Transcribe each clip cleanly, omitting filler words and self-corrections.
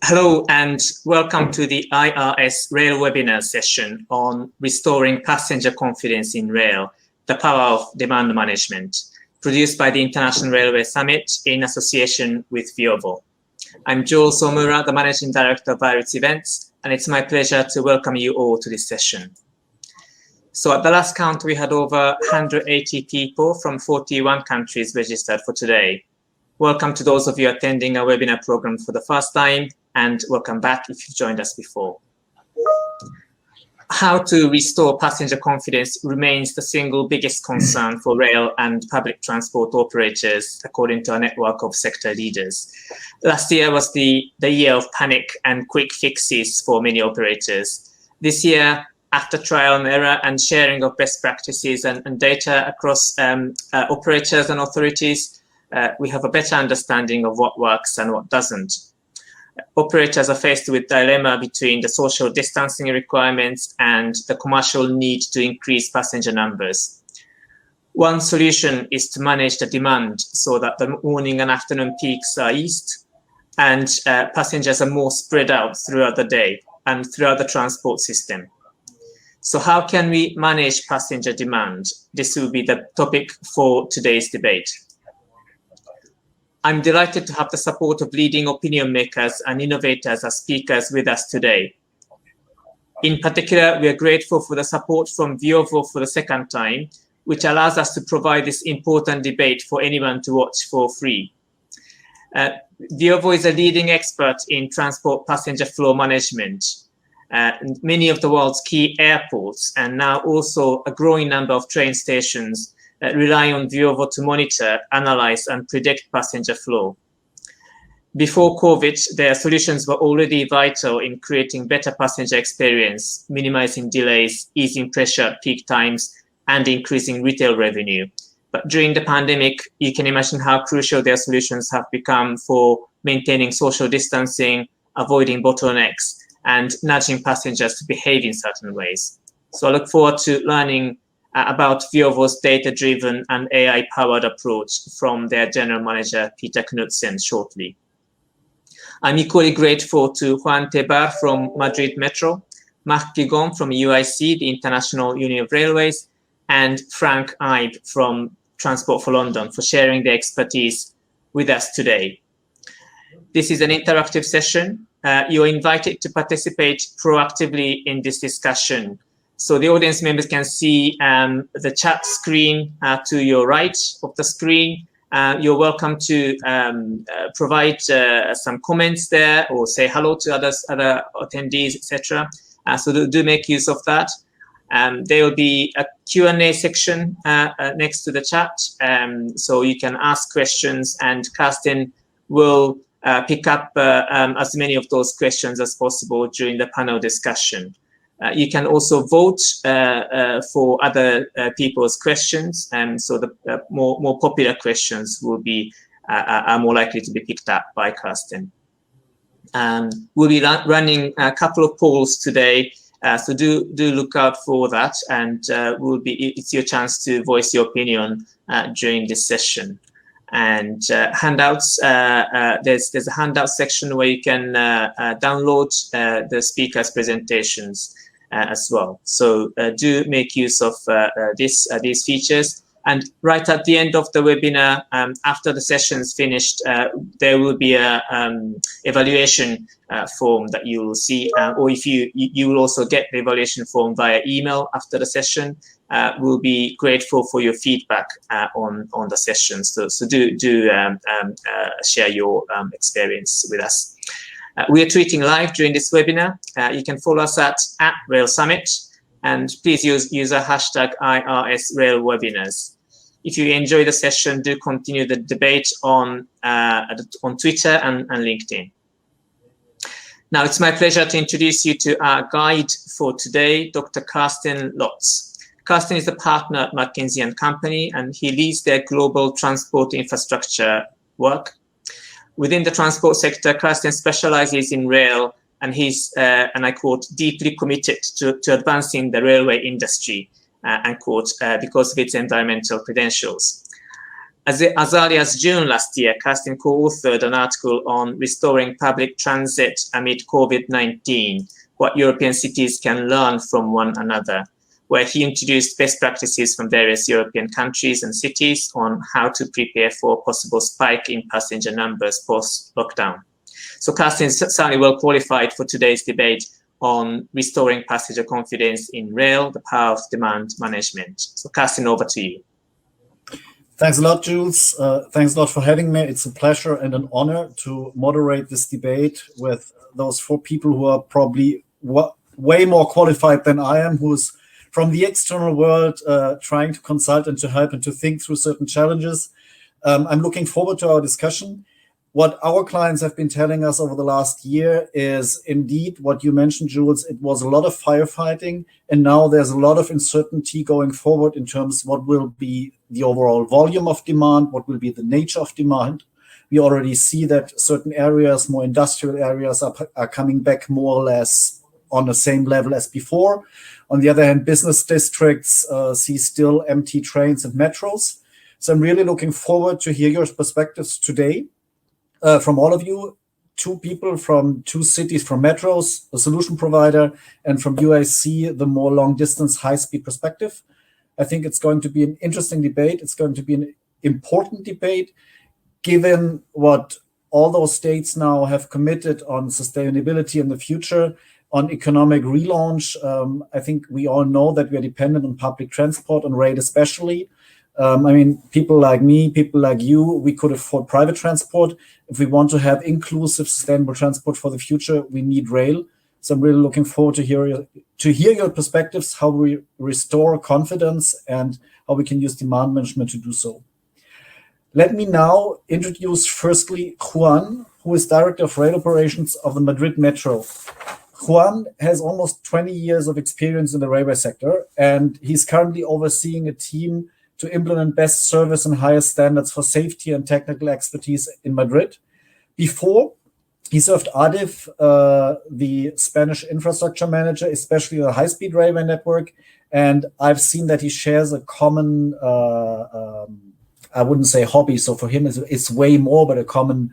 Hello and welcome to the IRS Rail webinar session on restoring passenger confidence in rail, the power of demand management, produced by the International Railway Summit in association with Veovo. I'm Joel Somura, the Managing Director of IRS Events, and it's my pleasure to welcome you all to this session. So at the last count, we had over 180 people from 41 countries registered for today. Welcome to those of you attending our webinar program for the first time, and welcome back if you've joined us before. How to restore passenger confidence remains the single biggest concern for rail and public transport operators, according to a network of sector leaders. Last year was the year of panic and quick fixes for many operators. This year, after trial and error and sharing of best practices and data across operators and authorities, we have a better understanding of what works and what doesn't. Operators are faced with a dilemma between the social distancing requirements and the commercial need to increase passenger numbers. One solution is to manage the demand so that the morning and afternoon peaks are eased and passengers are more spread out throughout the day and throughout the transport system. So how can we manage passenger demand? This will be the topic for today's debate. I'm delighted to have the support of leading opinion makers and innovators as speakers with us today. In particular, we are grateful for the support from Veovo for the second time, which allows us to provide this important debate for anyone to watch for free. Veovo is a leading expert in transport passenger flow management. Many of the world's key airports and now also a growing number of train stations rely on Veovo to monitor, analyze, and predict passenger flow. Before COVID, their solutions were already vital in creating better passenger experience, minimizing delays, easing pressure at peak times, and increasing retail revenue. But during the pandemic, you can imagine how crucial their solutions have become for maintaining social distancing, avoiding bottlenecks, and nudging passengers to behave in certain ways. So I look forward to learning about Veovo's data-driven and AI-powered approach from their General Manager, Peter Knudsen, shortly. I'm equally grateful to Juan Tebar from Madrid Metro, Marc Guigon from UIC, the International Union of Railways, and Frank Ibe from Transport for London for sharing their expertise with us today. This is an interactive session. You're invited to participate proactively in this discussion. So the audience members can see the chat screen to your right of the screen. You're welcome to provide some comments there or say hello to other attendees, etc. So do make use of that. There will be a Q&A section next to the chat, so you can ask questions, and Karsten will pick up as many of those questions as possible during the panel discussion. You can also vote for other people's questions, and so the more popular questions will be are more likely to be picked up by Karsten. We'll be running a couple of polls today, so do look out for that, and it's your chance to voice your opinion during this session. And handouts, there's a handout section where you can download the speakers' presentations as well. So do make use of these features. And right at the end of the webinar, after the session's finished, there will be a evaluation form that you will see, or if you will also get the evaluation form via email after the session. We'll be grateful for your feedback on the session. So do share your experience with us. We are tweeting live during this webinar. You can follow us at Rail Summit, and please use our hashtag IRS Rail Webinars. If you enjoy the session, do continue the debate on Twitter and LinkedIn. Now, it's my pleasure to introduce you to our guide for today, Dr. Karsten Lotz. Karsten is a partner at McKinsey & Company, and he leads their global transport infrastructure work. Within the transport sector, Karsten specializes in rail, and he's, and I quote, deeply committed to advancing the railway industry, unquote, because of its environmental credentials. As early as June last year, Carsten co-authored an article on restoring public transit amid COVID-19, what European cities can learn from one another, where he introduced best practices from various European countries and cities on how to prepare for a possible spike in passenger numbers post-lockdown. So Carsten is certainly well qualified for today's debate on restoring passenger confidence in rail, the power of demand management. So Carsten, over to you. Thanks a lot, Jules. Thanks a lot for having me. It's a pleasure and an honor to moderate this debate with those four people who are probably way more qualified than I am, who's from the external world trying to consult and to help and to think through certain challenges. I'm looking forward to our discussion. What our clients have been telling us over the last year is indeed what you mentioned, Jules. It was a lot of firefighting, and now there's a lot of uncertainty going forward in terms of what will be the overall volume of demand, what will be the nature of demand. We already see that certain areas, more industrial areas, are coming back more or less on the same level as before. On the other hand, business districts see still empty trains and metros. So I'm really looking forward to hear your perspectives today. From all of you, two people from two cities, from metros, the solution provider, and from UIC, the more long-distance, high-speed perspective. I think it's going to be an interesting debate. It's going to be an important debate, given what all those states now have committed on sustainability in the future, on economic relaunch. I think we all know that we are dependent on public transport, on rail especially. People like me, people like you, we could afford private transport. If we want to have inclusive, sustainable transport for the future, we need rail. So I'm really looking forward to hear your perspectives, how we restore confidence and how we can use demand management to do so. Let me now introduce firstly Juan, who is Director of Rail Operations of the Madrid Metro. Juan has almost 20 years of experience in the railway sector, and he's currently overseeing a team to implement best service and highest standards for safety and technical expertise in Madrid. Before, he served ADIF, the Spanish infrastructure manager, especially the high-speed railway network. And I've seen that he shares a common, I wouldn't say hobby. So for him, it's way more, but a common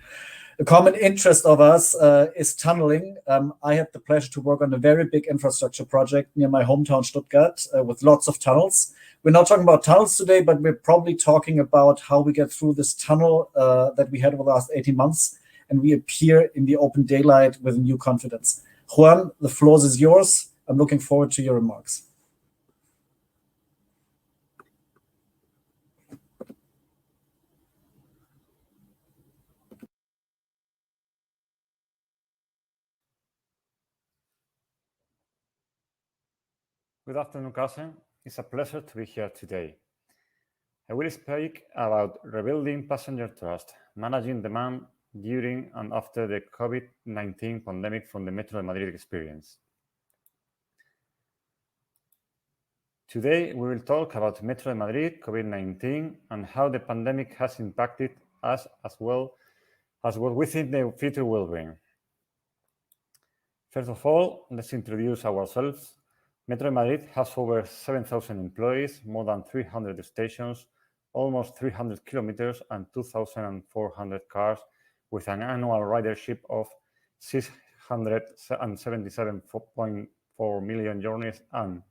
interest of us is tunneling. I had the pleasure to work on a very big infrastructure project near my hometown, Stuttgart, with lots of tunnels. We're not talking about tunnels today, but we're probably talking about how we get through this tunnel that we had over the last 18 months, and we appear in the open daylight with new confidence. Juan, the floor is yours. I'm looking forward to your remarks. Good afternoon, Carsten. It's a pleasure to be here today. I will speak about rebuilding passenger trust, managing demand during and after the COVID-19 pandemic from the Metro de Madrid experience. Today, we will talk about Metro de Madrid, COVID-19, and how the pandemic has impacted us, as well as what we think the future will bring. First of all, let's introduce ourselves. Metro de Madrid has over 7,000 employees, more than 300 stations, almost 300 kilometers, and 2,400 cars, with an annual ridership of 677.4 million journeys and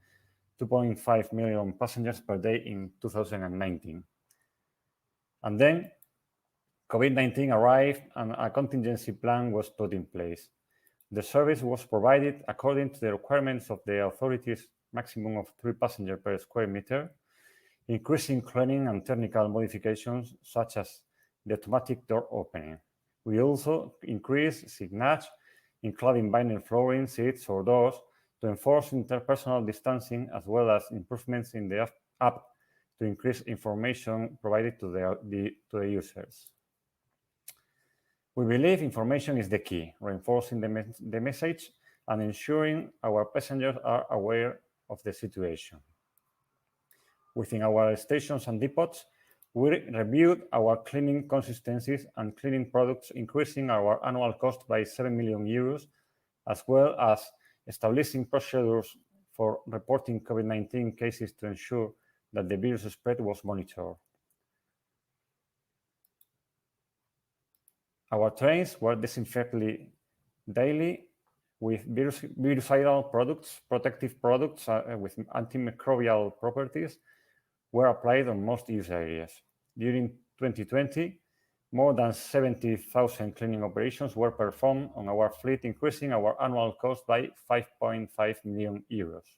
2.5 million passengers per day in 2019. And then COVID-19 arrived and a contingency plan was put in place. The service was provided according to the requirements of the authorities, maximum of 3 passengers per square meter, increasing cleaning and technical modifications such as the automatic door opening. We also increased signage, including vinyl flooring, seats, or doors, to enforce interpersonal distancing, as well as improvements in the app to increase information provided to the users. We believe information is the key, reinforcing the message and ensuring our passengers are aware of the situation. Within our stations and depots, we reviewed our cleaning consistencies and cleaning products, increasing our annual cost by 7 million euros, as well as establishing procedures for reporting COVID-19 cases to ensure that the virus spread was monitored. Our trains were disinfected daily with virucidal products, protective products with antimicrobial properties were applied on most use areas. During 2020, more than 70,000 cleaning operations were performed on our fleet, increasing our annual cost by 5.5 million euros.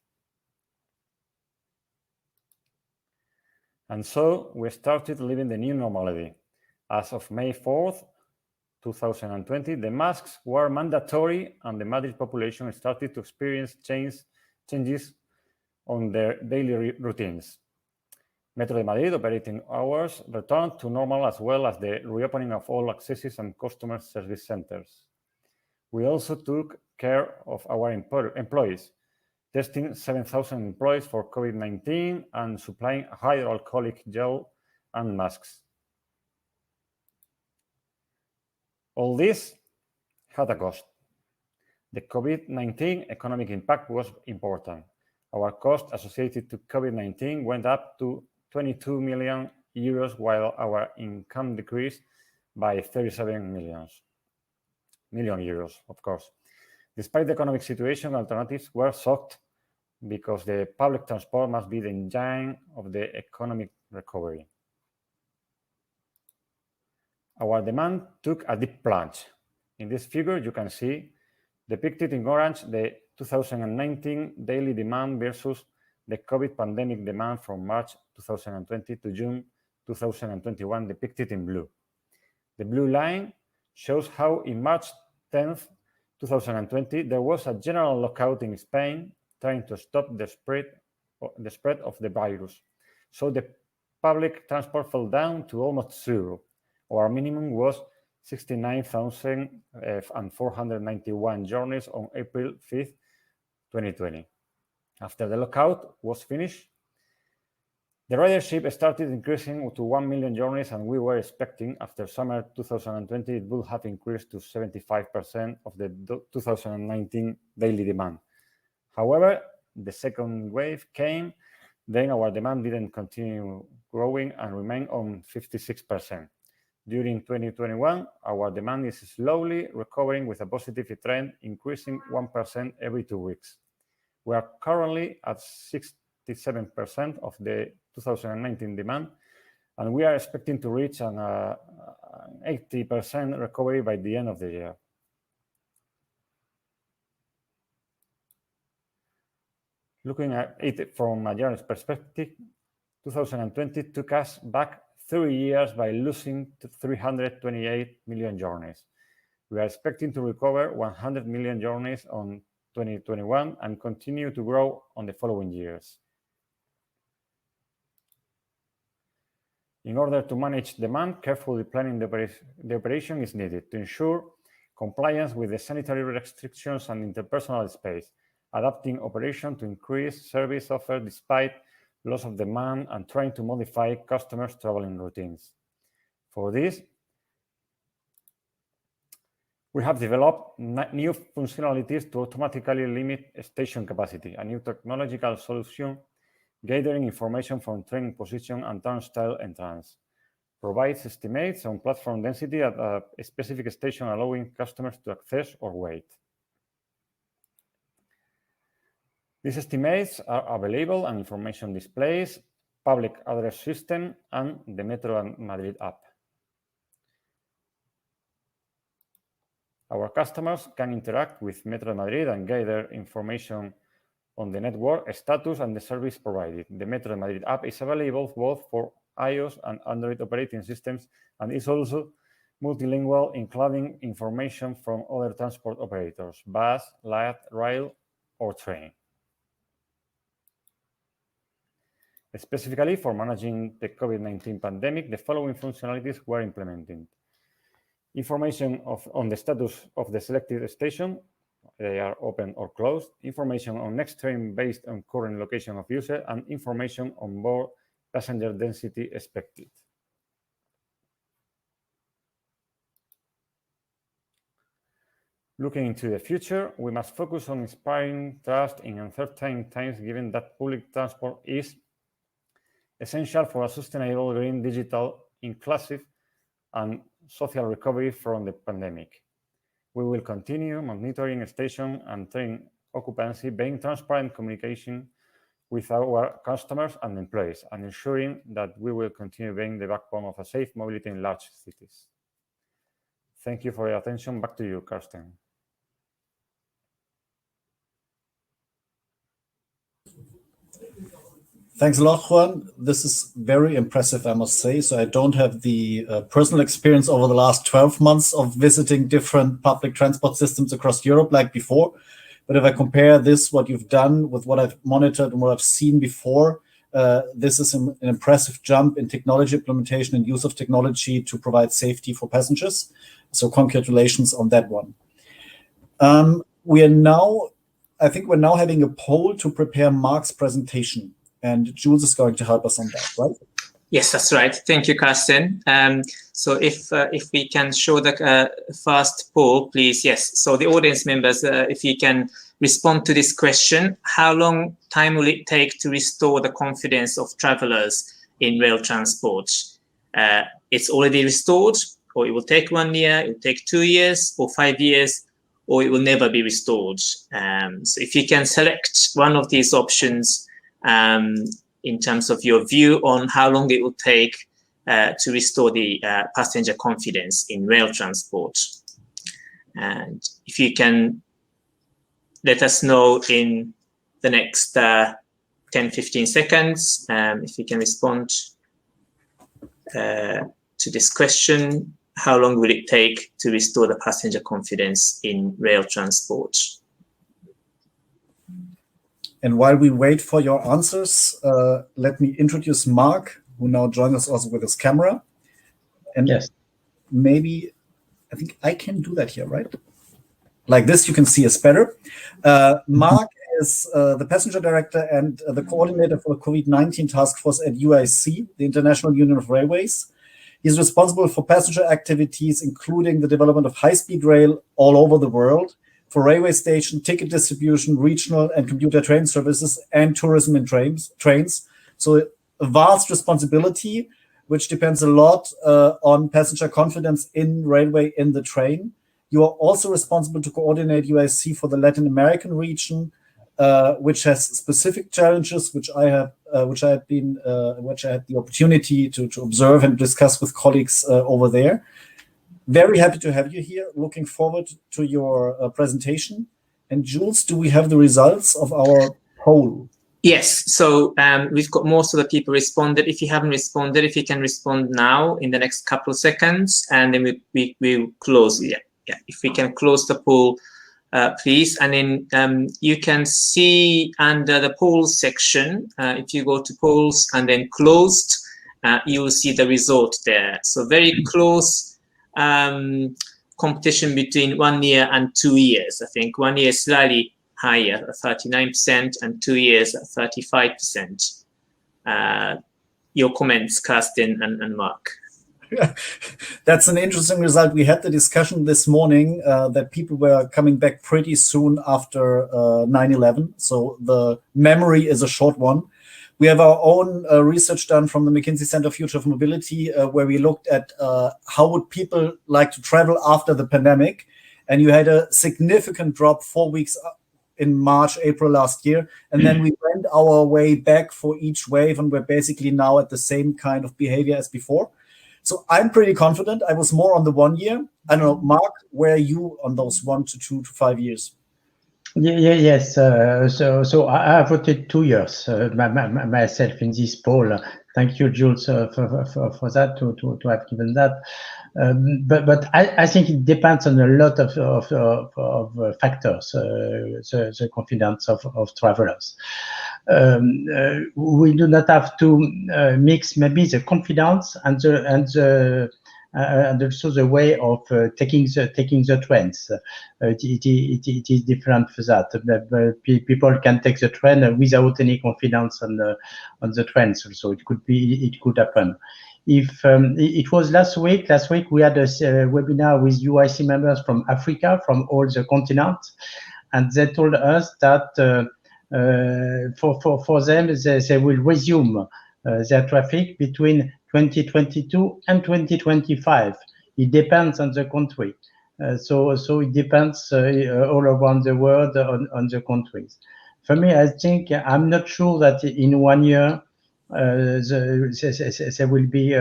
And so we started living the new normality. As of May 4th, 2020, the masks were mandatory and the Madrid population started to experience changes on their daily routines. Metro de Madrid operating hours returned to normal, as well as the reopening of all accesses and customer service centers. We also took care of our employees, testing 7,000 employees for COVID-19 and supplying hydroalcoholic gel and masks. All this had a cost. The COVID-19 economic impact was important. Our cost associated to COVID-19 went up to 22 million euros, while our income decreased by 37 million euros, of course. Despite the economic situation, alternatives were sought because the public transport must be the engine of the economic recovery. Our demand took a deep plunge. In this figure, you can see depicted in orange the 2019 daily demand versus the COVID pandemic demand from March 2020 to June 2021, depicted in blue. The blue line shows how in March 10th, 2020, there was a general lockout in Spain trying to stop the spread of the virus. So the public transport fell down to almost zero. Our minimum was 69,491 journeys on April 5th, 2020. After the lockout was finished, the ridership started increasing to 1 million journeys, and we were expecting after summer 2020 it would have increased to 75% of the 2019 daily demand. However, the second wave came, then our demand didn't continue growing and remained on 56%. During 2021, our demand is slowly recovering with a positive trend, increasing 1% every 2 weeks. We are currently at 67% of the 2019 demand, and we are expecting to reach an 80% recovery by the end of the year. Looking at it from a year's perspective, 2020 took us back 3 years by losing 328 million journeys. We are expecting to recover 100 million journeys on 2021 and continue to grow on the following years. In order to manage demand, carefully planning the operation is needed to ensure compliance with the sanitary restrictions and interpersonal space, adapting operation to increase service offer despite loss of demand, and trying to modify customers' traveling routines. For this, we have developed new functionalities to automatically limit station capacity, a new technological solution gathering information from train position and turnstile entrance, provides estimates on platform density at a specific station, allowing customers to access or wait. These estimates are available and information displays, public address system, and the Metro Madrid app. Our customers can interact with Metro Madrid and gather information on the network status and the service provided. The Metro Madrid app is available both for iOS and Android operating systems and is also multilingual, including information from other transport operators, bus, light rail, or train. Specifically for managing the COVID-19 pandemic, the following functionalities were implemented. Information on the status of the selected station, they are open or closed, information on next train based on current location of user, and information on board passenger density expected. Looking into the future, we must focus on inspiring trust in uncertain times, given that public transport is essential for a sustainable, green, digital, inclusive, and social recovery from the pandemic. We will continue monitoring station and train occupancy, being transparent communication with our customers and employees, and ensuring that we will continue being the backbone of a safe mobility in large cities. Thank you for your attention. Back to you, Karsten. Thanks a lot, Juan. This is very impressive, I must say. So I don't have the personal experience over the last 12 months of visiting different public transport systems across Europe like before. But if I compare this, what you've done with what I've monitored and what I've seen before, this is an impressive jump in technology implementation and use of technology to provide safety for passengers. So congratulations on that one. I think we're now having a poll to prepare Marc's presentation. And Jules is going to help us on that, right? Yes, that's right. Thank you, Karsten. So if we can show the first poll, please. Yes. So the audience members, if you can respond to this question, how long time will it take to restore the confidence of travelers in rail transport? It's already restored, or it will take 1 year, it will take 2 years, or 5 years, or it will never be restored. So if you can select one of these options, in terms of your view on how long it will take to restore the passenger confidence in rail transport. And if you can let us know in the next 10-15 seconds, if you can respond to this question, how long will it take to restore the passenger confidence in rail transport? And while we wait for your answers, let me introduce Marc, who now joins us also with his camera. And yes, maybe, I think I can do that here, right? Like this, you can see us better. Marc is the passenger director and the coordinator for the COVID-19 Taskforce at UIC, the International Union of Railways. He's responsible for passenger activities, including the development of high-speed rail all over the world, for railway station, ticket distribution, regional and commuter train services, and tourism in trains. So a vast responsibility, which depends a lot on passenger confidence in railway in the train. You are also responsible to coordinate UIC for the Latin American region, which has specific challenges, which I had the opportunity to observe and discuss with colleagues over there. Very happy to have you here. Looking forward to your presentation. And Jules, do we have the results of our poll? Yes. So we've got most of the people responded. If you haven't responded, if you can respond now in the next couple of seconds, and then we'll close. Yeah. If we can close the poll, please. And then you can see under the polls section, if you go to polls and then closed, you will see the result there. So very close competition between 1 year and 2 years. I think 1 year is slightly higher, 39%, and 2 years at 35%. Your comments, Karsten and Marc. That's an interesting result. We had the discussion this morning that people were coming back pretty soon after 9/11. So the memory is a short one. We have our own research done from the McKinsey Center Future of Mobility, where we looked at how would people like to travel after the pandemic. And you had a significant drop 4 weeks in March, April last year. And then we went our way back for each wave, and we're basically now at the same kind of behavior as before. So I'm pretty confident. I was more on the 1 year. I don't know, Marc, where are you on those 1 to 2 to 5 years? Yes. So I voted 2 years myself in this poll. Thank you, Jules, for that to have given that. But I think it depends on a lot of factors. The confidence of travelers. We do not have to mix maybe the confidence and also the way of taking the trains. It is different for that. People can take the train without any confidence on the trains. So it could happen. If it was last week we had a webinar with UIC members from Africa, from all the continents, and they told us that for them they will resume their traffic between 2022 and 2025 it depends on the country. So it depends all around the world on the countries. For me, I think I'm not sure that in 1 year there will be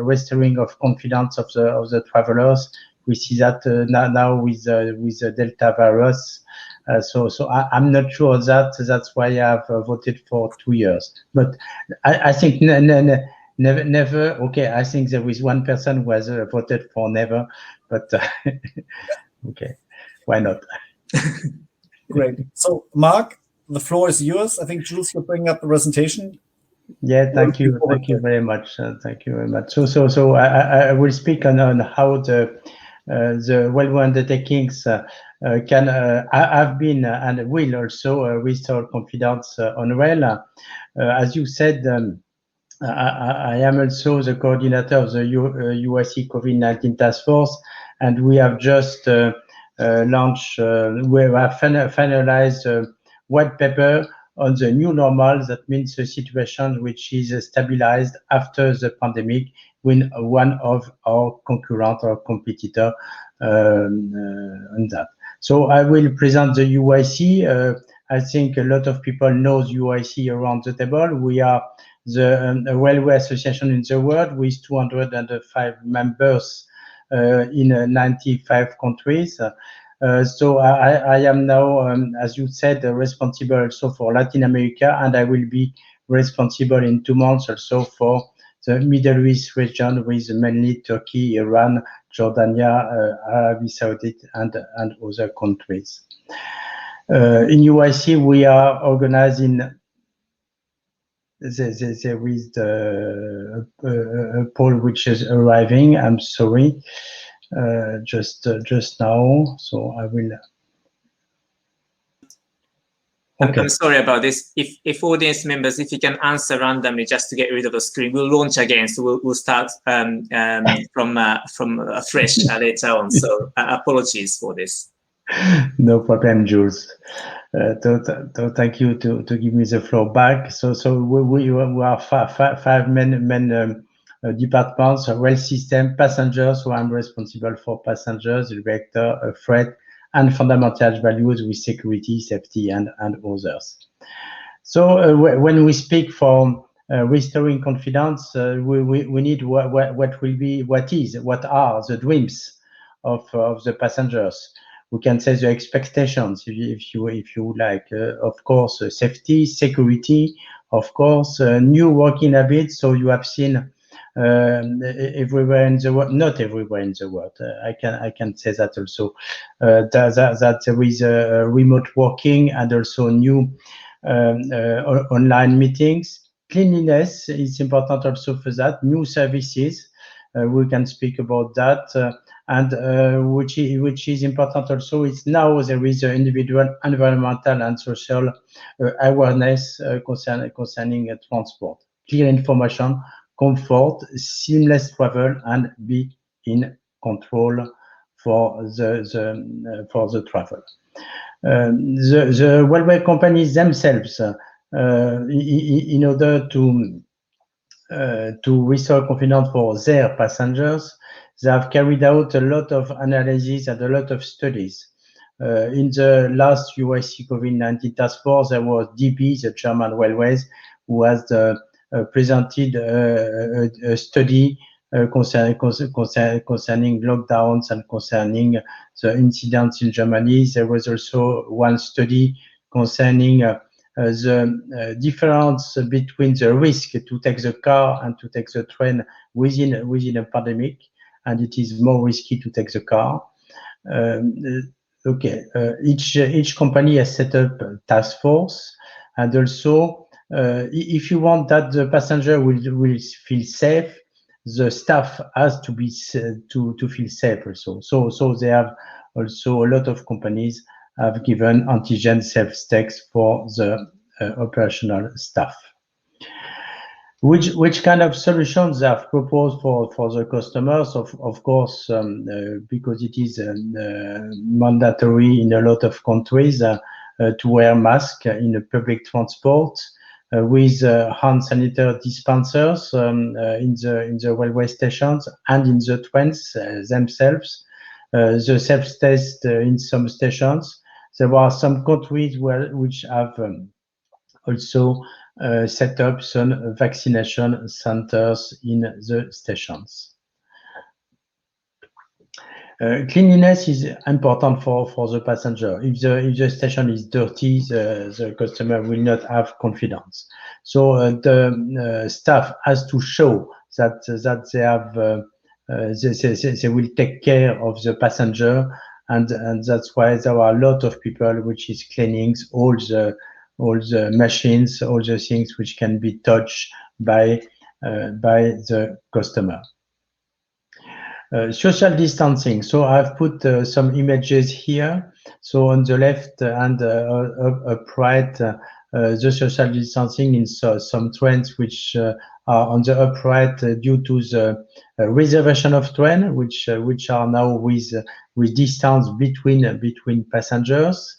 restoring of confidence of the travelers. We see that now with the Delta virus. So I'm not sure of that. That's why I've voted for 2 years. But I think never. Okay, I think there is one person who has voted for never. But okay, why not? Great. So, Marc, the floor is yours. I think Jules, you're bringing up the presentation. Yeah, thank you very much. Thank you very much. So I will speak on how the Veovo undertakings can have been and will also restore confidence on rail. As you said, I am also the coordinator of the UIC COVID-19 Taskforce, and we have just launched, we have finalized a white paper on the new normal. That means a situation which is stabilized after the pandemic when one of our concurrent or competitor on that. So I will present the UIC. I think a lot of people know UIC around the table. We are the railway association in the world with 205 members in 95 countries. So I am now, as you said, responsible also for Latin America, and I will be responsible in 2 months also for the Middle East region with mainly Turkey, Iran, Jordania, Arabia Saudite, and other countries. In UIC, we are organizing. There is a poll which is arriving. I'm sorry, just now. So I will. Okay. I'm sorry about this. If audience members, if you can answer randomly just to get rid of the screen, we'll launch again. So we'll start from fresh later on. So apologies for this. No problem, Jules. Thank you to give me the floor back. So we are five main departments: rail system, passengers. So I'm responsible for passengers, vector, freight, and fundamental values with security, safety, and others. So when we speak for restoring confidence, we need what are the dreams of the passengers. We can say the expectations, if you like, of course, safety, security, of course, new working habits. So you have seen everywhere in the world, not everywhere in the world. I can say that also that there is remote working and also new online meetings. Cleanliness is important also for that. New services, we can speak about that. And which is important also, it's now there is individual, environmental, and social awareness concerning transport. Clear information, comfort, seamless travel, and be in control for the travel. The railway companies themselves, in order to restore confidence for their passengers, they have carried out a lot of analysis and a lot of studies. In the last UIC COVID-19 task force, there was DB, the German Railways, who has presented a study concerning lockdowns and concerning the incidents in Germany. There was also one study concerning the difference between the risk to take the car and to take the train within a pandemic, and it is more risky to take the car. Each company has set up a task force, and also if you want that the passenger will feel safe, the staff has to be to feel safe also. So they have also a lot of companies have given antigen self-tests for the operational staff. Which kind of solutions they have proposed for the customers? Of course, because it is mandatory in a lot of countries to wear masks in the public transport. with hand sanitizer dispensers in the railway stations and in the trains themselves. The self-test in some stations. There are some countries which have also set up some vaccination centers in the stations. Cleanliness is important for the passenger. If the station is dirty, the customer will not have confidence. So the staff has to show that they have they will take care of the passenger, and that's why there are a lot of people which is cleaning all the machines, all the things which can be touched by the customer. Social distancing. So I've put some images here. So on the left and upright, the social distancing in some trains which are on the upright due to the reservation of train, which are now with distance between passengers.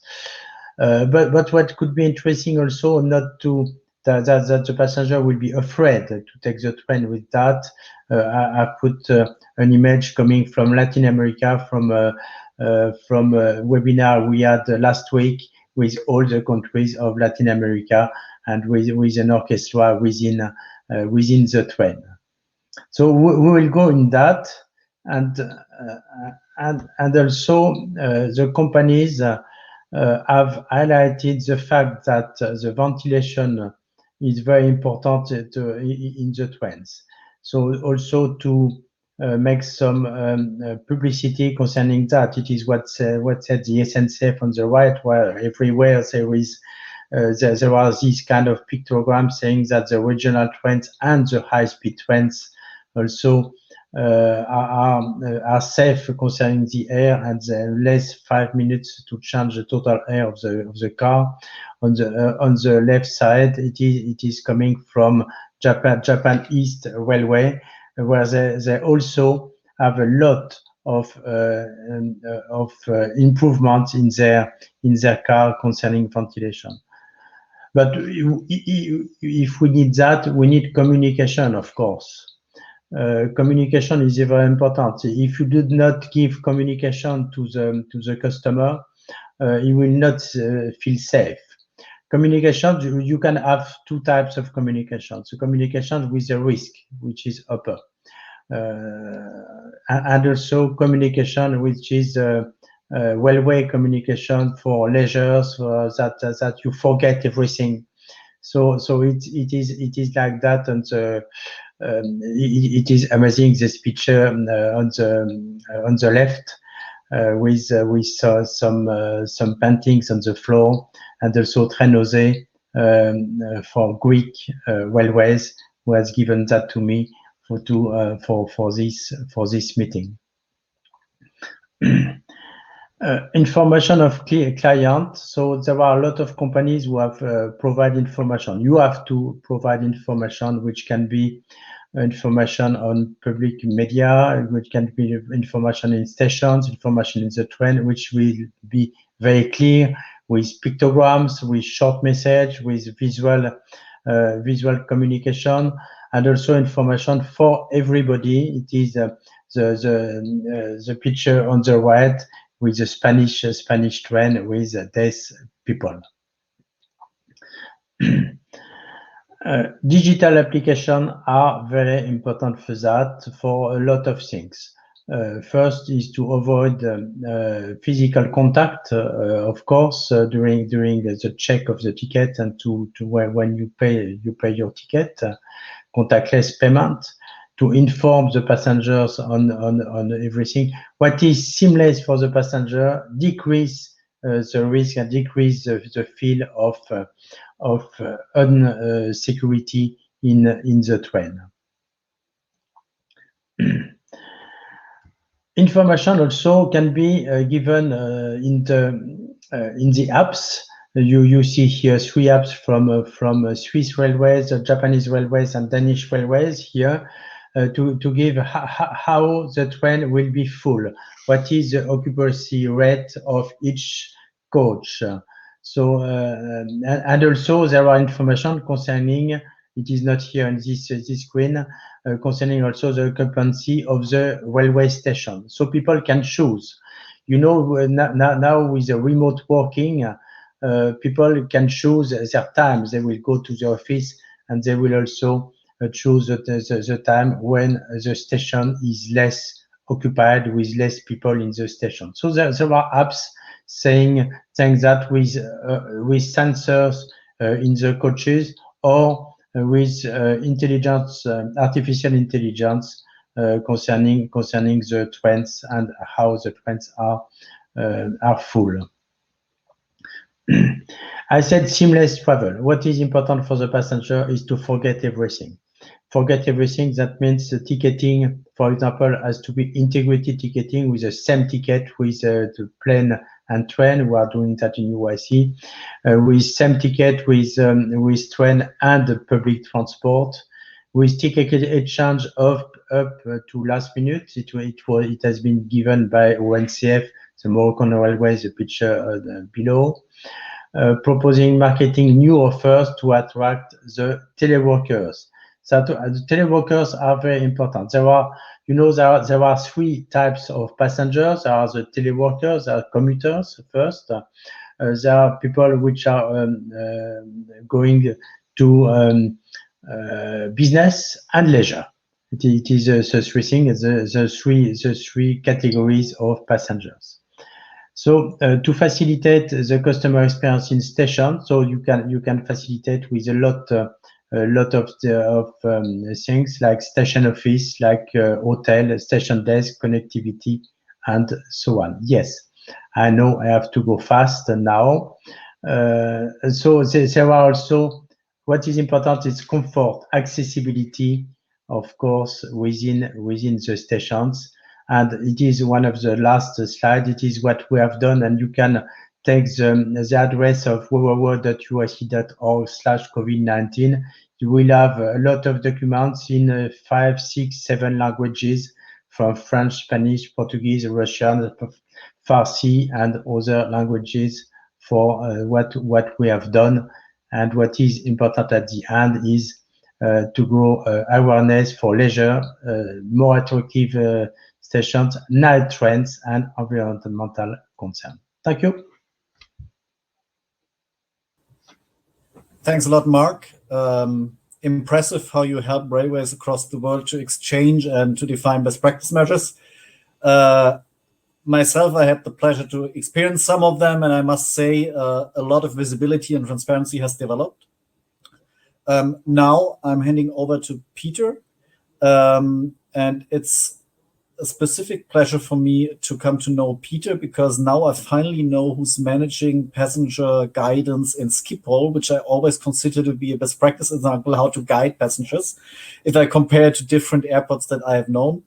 But what could be interesting also, not to that the passenger will be afraid to take the train with that. I put an image coming from Latin America from a webinar we had last week with all the countries of Latin America and with an orchestra within the train. So we will go in that, and also the companies have highlighted the fact that the ventilation is very important in the trains. So also to make some publicity concerning that. It is what said the SNCF on the right, where everywhere there are these kind of pictograms saying that the regional trains and the high-speed trains also are safe concerning the air, and less 5 minutes to change the total air of the car. On the left side, it is coming from Japan East Railway, where they also have a lot of improvements in their car concerning ventilation. But if we need that, we need communication, of course. Communication is very important. If you do not give communication to the customer, he will not feel safe. Communication, you can have two types of communication. So communication with the risk, which is upper, and also communication which is railway communication for leisure, so that you forget everything. So it is like that, and it is amazing, this picture on the left with some paintings on the floor, and also Trenose for Greek railways, who has given that to me for this meeting. Information of client. So there are a lot of companies who have provide information. You have to provide information, which can be information on public media, which can be information in stations, information in the train, which will be very clear, with pictograms, with short message, with visual communication, and also information for everybody. It is the picture on the right with the Spanish train with deaf people. Digital applications are very important for that, for a lot of things. First is to avoid physical contact, of course, during the check of the ticket, and to when you pay your ticket, contactless payment, to inform the passengers on everything. What is seamless for the passenger, decrease the risk and decrease the feel of insecurity in the train. Information also can be given in the apps. You see here 3 apps from Swiss railways, Japanese railways, and Danish railways here to give how the train will be full. What is the occupancy rate of each coach? So and also there are information concerning, it is not here on this screen, concerning also the occupancy of the railway station. So people can choose. You know, now with the remote working, people can choose their time. They will go to the office and they will also choose the time when the station is less occupied, with less people in the station. So there are apps saying that with sensors in the coaches, or with artificial intelligence concerning the trains and how the trains are full. I said seamless travel. What is important for the passenger is to forget everything. Forget everything. That means the ticketing, for example, has to be integrated ticketing with the same ticket with the plane and train. We are doing that in UIC with same ticket with train and public transport, with ticket exchange up to last minute. It has been given by ONCF, the Moroccan Railways, the picture below. Proposing marketing new offers to attract the teleworkers. So the teleworkers are very important. There are three types of passengers. There are the teleworkers, there are commuters first. There are people which are going to business and leisure. It is the three things, the three categories of passengers. So to facilitate the customer experience in station, so you can facilitate with a lot of things like station office, like hotel, station desk, connectivity, and so on. Yes, I know I have to go fast now. So there are also, what is important is comfort, accessibility, of course, within the stations. And it is one of the last slides. It is what we have done, and you can take the address of www.uic.org/COVID-19. You will have a lot of documents in 5, 6, 7 languages, from French, Spanish, Portuguese, Russian, Farsi, and other languages for what we have done. And what is important at the end is to grow awareness for leisure, more attractive stations, night trains, and environmental concern. Thank you. Thanks a lot, Marc. Impressive how you help railways across the world to exchange and to define best practice measures. Myself, I had the pleasure to experience some of them, and I must say a lot of visibility and transparency has developed. Now I'm handing over to Peter, and it's a specific pleasure for me to come to know Peter, because now I finally know who's managing passenger guidance in Schiphol, which I always consider to be a best practice example how to guide passengers if I compare to different airports that I have known.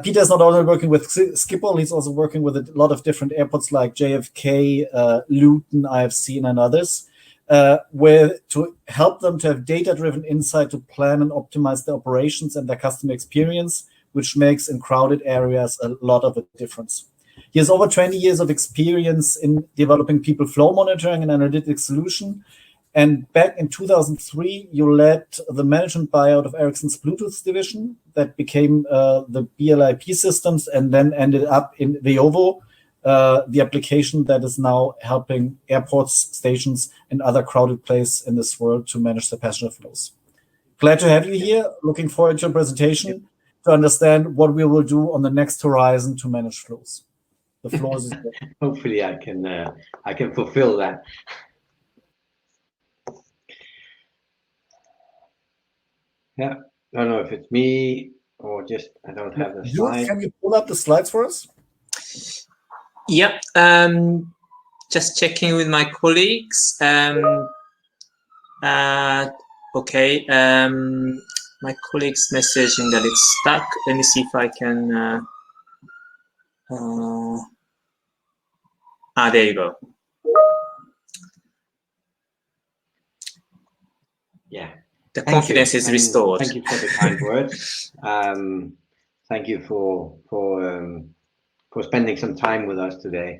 Peter is not only working with Schiphol, he's also working with a lot of different airports like JFK, Luton, IFC, and others, where to help them to have data-driven insight to plan and optimize their operations and their customer experience, which makes in crowded areas a lot of a difference. He has over 20 years of experience in developing people flow monitoring and analytics solution. And back in 2003, you led the management buyout of Ericsson's Bluetooth division that became the BLIP systems, and then ended up in Veovo, the application that is now helping airports, stations, and other crowded places in this world to manage the passenger flows. Glad to have you here. Looking forward to your presentation to understand what we will do on the next horizon to manage flows. The floor is Hopefully I can fulfill that. Yeah, I don't know if it's me or just I don't have the slide. Can you pull up the slides for us? Yep. Just checking with my colleagues. Okay. My colleague's messaging that it's stuck. Let me see if I can. There you go. Yeah. The confidence is restored. Thank you for the kind words. Thank you for spending some time with us today.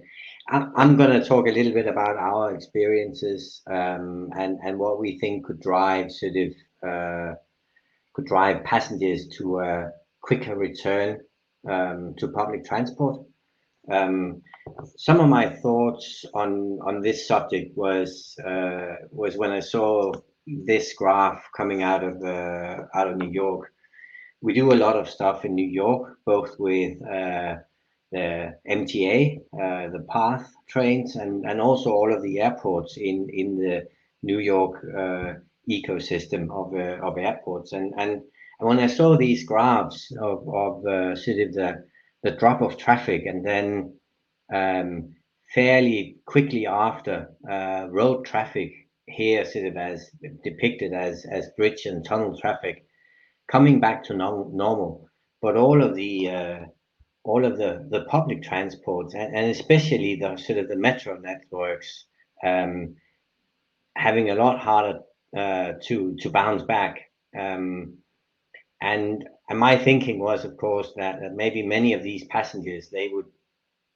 I'm going to talk a little bit about our experiences and what we think could drive passengers to a quicker return to public transport. Some of my thoughts on this subject was when I saw this graph coming out of New York. We do a lot of stuff in New York, both with the MTA, the PATH trains, and also all of the airports in the New York ecosystem of airports. And when I saw these graphs of sort of the drop of traffic, and then fairly quickly after road traffic here sort of as depicted as bridge and tunnel traffic coming back to normal, but all of the public transports and especially the sort of the metro networks having a lot harder to bounce back. And my thinking was, of course, that maybe many of these passengers, they would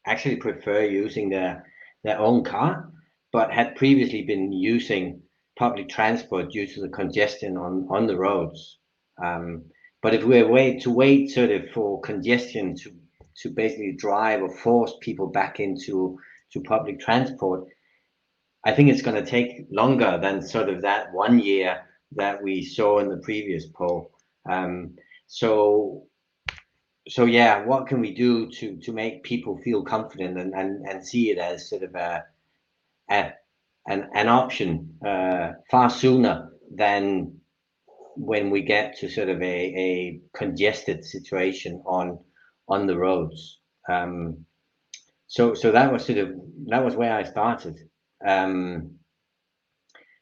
actually prefer using their own car, but had previously been using public transport due to the congestion on the roads. But if we're wait sort of for congestion to basically drive or force people back into public transport, I think it's going to take longer than sort of that 1 year that we saw in the previous poll. So yeah, what can we do to make people feel confident and see it as sort of an option far sooner than when we get to sort of a congested situation on the roads. So that was where I started.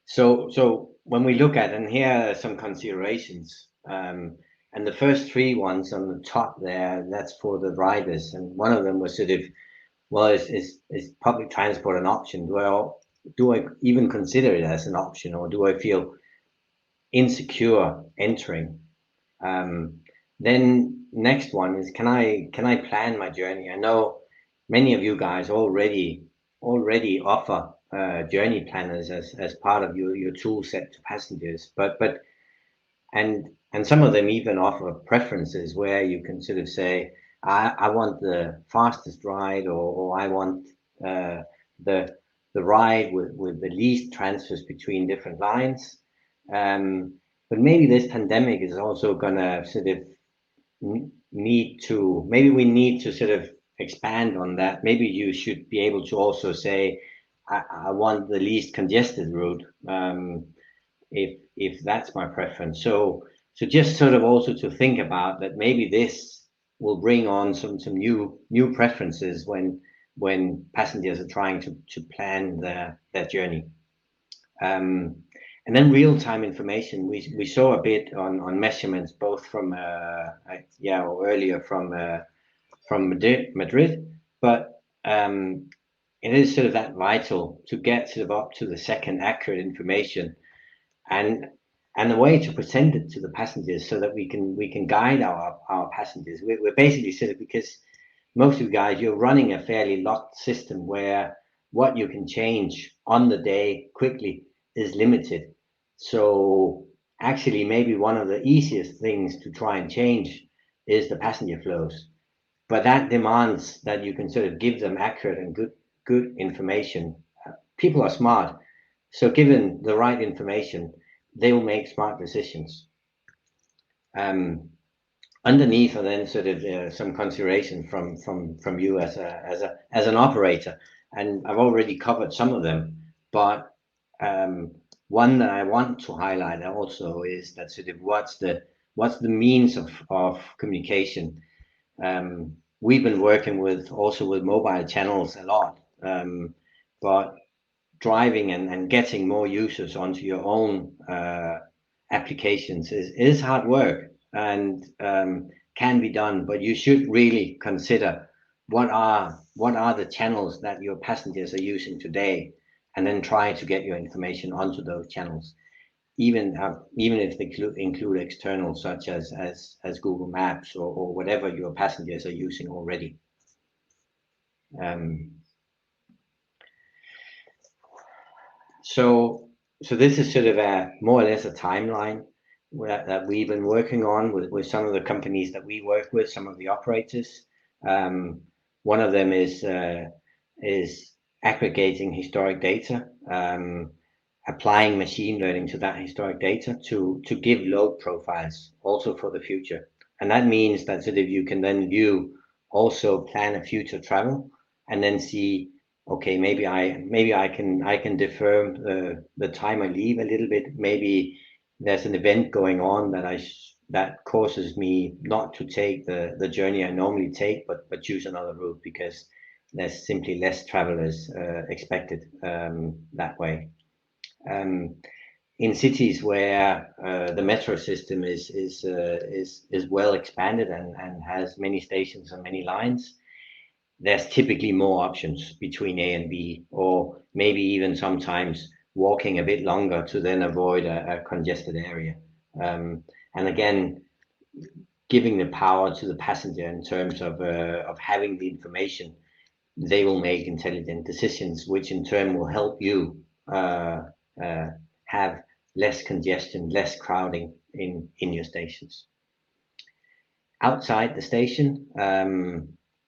So when we look at, and here are some considerations, and the first three ones on the top there, that's for the riders, and one of them was sort of, well, is public transport an option? Well, do I even consider it as an option, or do I feel insecure entering? Then next one is, can I plan my journey? I know many of you guys already offer journey planners as part of your tool set to passengers, but and some of them even offer preferences where you can sort of say, I want the fastest ride, or I want the ride with the least transfers between different lines. But maybe this pandemic is also gonna sort of maybe we need to sort of expand on that. Maybe you should be able to also say, I want the least congested route, if that's my preference. So just sort of also to think about that, maybe this will bring on some new preferences when passengers are trying to plan their journey. And then real-time information. We saw a bit on measurements, both from earlier from Madrid, but it is sort of that vital to get sort of up to the second accurate information, and a way to present it to the passengers so that we can guide our passengers. We're basically sort of, because most of you guys, you're running a fairly locked system where what you can change on the day quickly is limited. So actually, maybe one of the easiest things to try and change is the passenger flows, but that demands that you can sort of give them accurate and good information. People are smart, so given the right information, they will make smart decisions. Underneath are then sort of some consideration from you as an operator, and I've already covered some of them, but one that I want to highlight also is that sort of what's the means of communication. We've been working with mobile channels a lot, but driving and getting more users onto your own applications is hard work, and can be done, but you should really consider what are the channels that your passengers are using today, and then try to get your information onto those channels, even if they include external, such as Google Maps or whatever your passengers are using already. So this is sort of a more or less a timeline that we've been working on with some of the companies that we work with, some of the operators. One of them is aggregating historic data, applying machine learning to that historic data to give load profiles also for the future. And that means that sort of you can then also plan a future travel and then see, okay, maybe I can defer the time I leave a little bit. Maybe there's an event going on that causes me not to take the journey I normally take, but choose another route because there's simply less travelers expected that way. In cities where the metro system is well expanded and has many stations and many lines, there's typically more options between A and B, or maybe even sometimes walking a bit longer to then avoid a congested area. And again, giving the power to the passenger in terms of having the information, they will make intelligent decisions, which in turn will help you have less congestion, less crowding in your stations. Outside the station,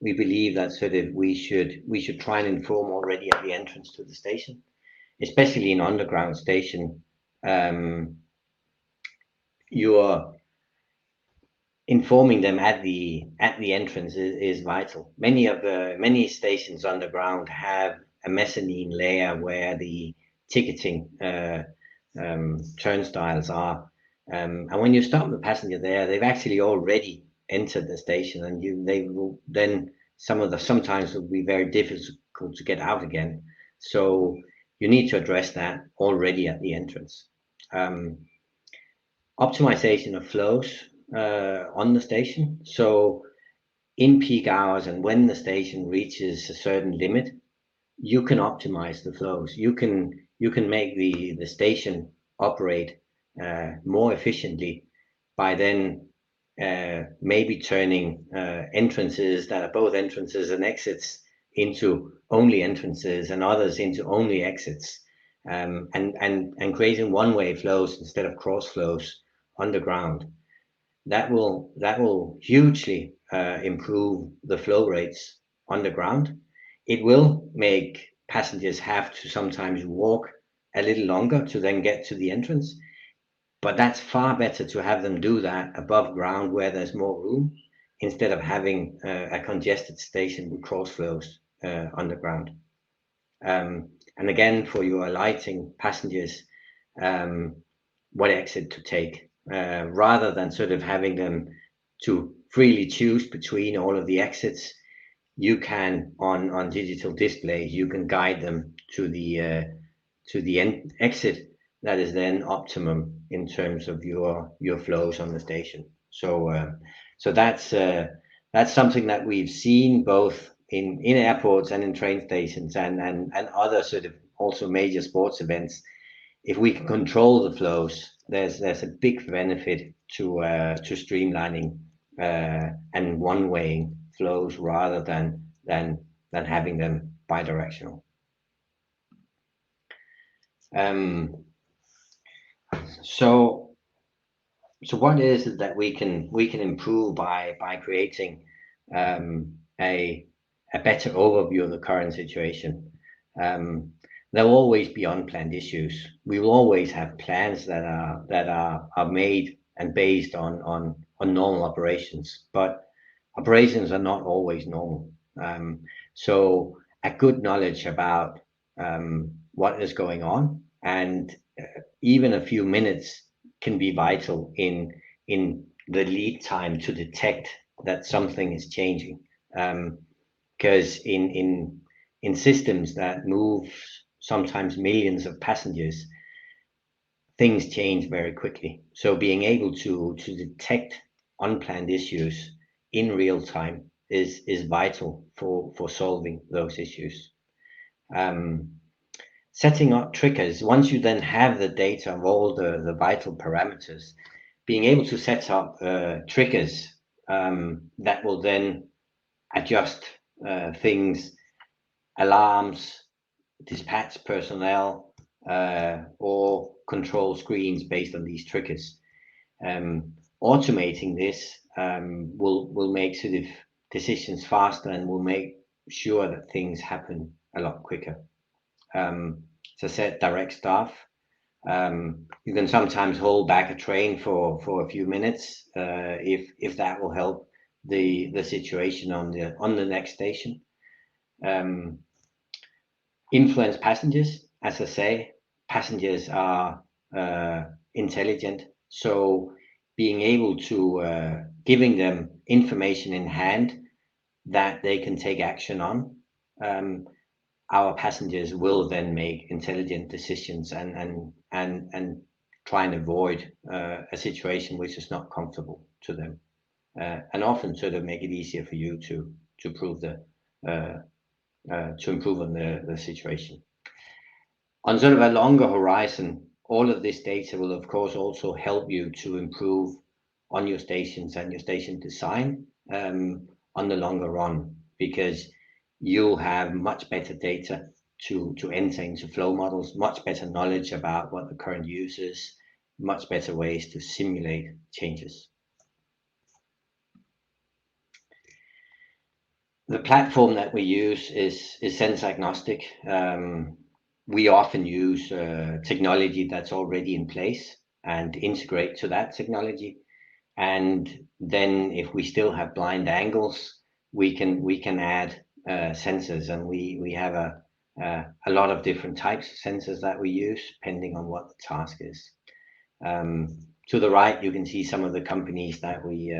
we believe that sort of we should try and inform already at the entrance to the station, especially in underground station. You're informing them at the entrance is vital. Many stations underground have a mezzanine layer where the ticketing turnstiles are, and when you stop the passenger there, they've actually already entered the station, and they will then sometimes it will be very difficult to get out again. So you need to address that already at the entrance. Optimization of flows on the station. So in peak hours and when the station reaches a certain limit, you can optimize the flows. You can make the station operate more efficiently by then maybe turning entrances that are both entrances and exits into only entrances and others into only exits, and creating one-way flows instead of cross flows underground. That will hugely improve the flow rates underground. It will make passengers have to sometimes walk a little longer to then get to the entrance, but that's far better to have them do that above ground where there's more room instead of having a congested station with cross flows underground. And again, for your alighting passengers, what exit to take, rather than sort of having them to freely choose between all of the exits. You can on digital displays, you can guide them to the exit that is then optimum in terms of your flows on the station. So that's something that we've seen both in airports and in train stations and other sort of also major sports events. If we can control the flows, there's a big benefit to streamlining and one-way flows rather than having them bidirectional. So what is it that we can improve by creating a better overview of the current situation? There will always be unplanned issues. We will always have plans that are made and based on normal operations, but operations are not always normal. So a good knowledge about what is going on, and even a few minutes can be vital in the lead time to detect that something is changing. Because in systems that move sometimes millions of passengers, things change very quickly. So being able to detect unplanned issues in real time is vital for solving those issues. Setting up triggers, once you then have the data of all the vital parameters, being able to set up triggers that will then adjust things, alarms, dispatch personnel, or control screens based on these triggers. Automating this will make sort of decisions faster and will make sure that things happen a lot quicker. As I said, direct staff. You can sometimes hold back a train for a few minutes if that will help the situation on the next station. Influence passengers. As I say, passengers are intelligent, so being able to giving them information in hand that they can take action on, our passengers will then make intelligent decisions and try and avoid a situation which is not comfortable to them, and often sort of make it easier for you to improve on the situation. On sort of a longer horizon, all of this data will of course also help you to improve on your stations and your station design on the longer run, because you'll have much better data to enter into flow models, much better knowledge about what the current use is, much better ways to simulate changes. The platform that we use is sense agnostic. We often use technology that's already in place and integrate to that technology. And then if we still have blind angles, we can add sensors, and we have a lot of different types of sensors that we use depending on what the task is. To the right, you can see some of the companies that we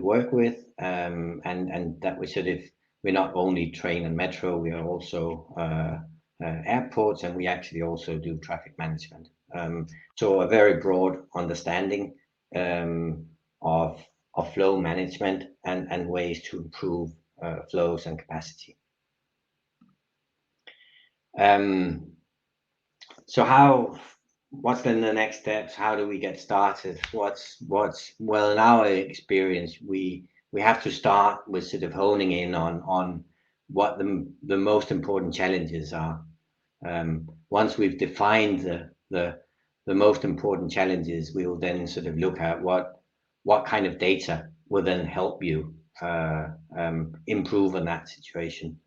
work with, and that we're not only train and metro, we are also airports, and we actually also do traffic management. So a very broad understanding of flow management and ways to improve flows and capacity. So what's then the next steps? How do we get started? Well, in our experience, we have to start with sort of honing in on what the most important challenges are. Once we've defined the most important challenges, we will then sort of look at what kind of data will then help you improve on that situation.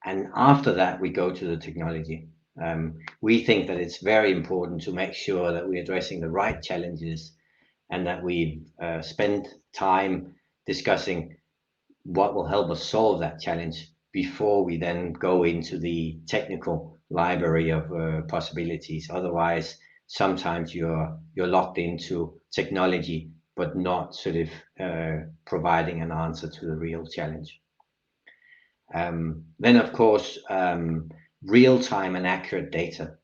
And after that, we go to the technology. We think that it's very important to make sure that we're addressing the right challenges and that we've spent time discussing what will help us solve that challenge before we then go into the technical library of possibilities. Otherwise, sometimes you're locked into technology, but not sort of providing an answer to the real challenge. Then, of course, real-time and accurate data.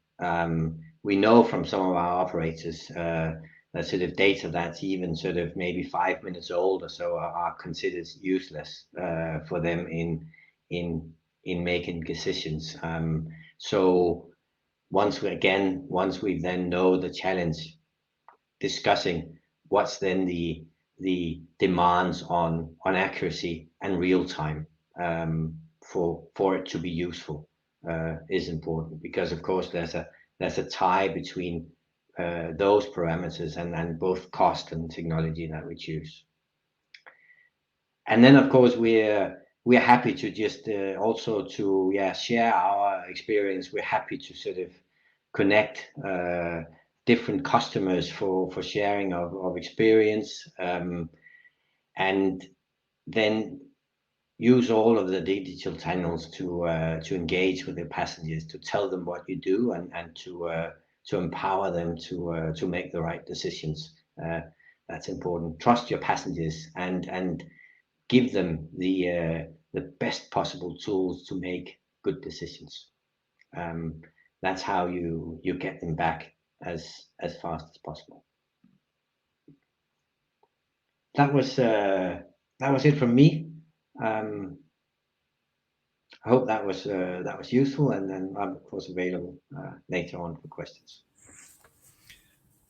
We know from some of our operators that sort of data that's even sort of maybe 5 minutes old or so are considered useless for them in making decisions. So once we then know the challenge, discussing what's then the demands on accuracy and real time for it to be useful is important, because of course there's a tie between those parameters and both cost and technology that we choose. And then of course we're happy to just also to share our experience. We're happy to sort of connect different customers for sharing of experience, and then use all of the digital channels to engage with the passengers, to tell them what you do, and to empower them to make the right decisions. That's important. Trust your passengers and give them the best possible tools to make good decisions. That's how you get them back as fast as possible. That was it from me. I hope that was useful, and then I'm of course available later on for questions.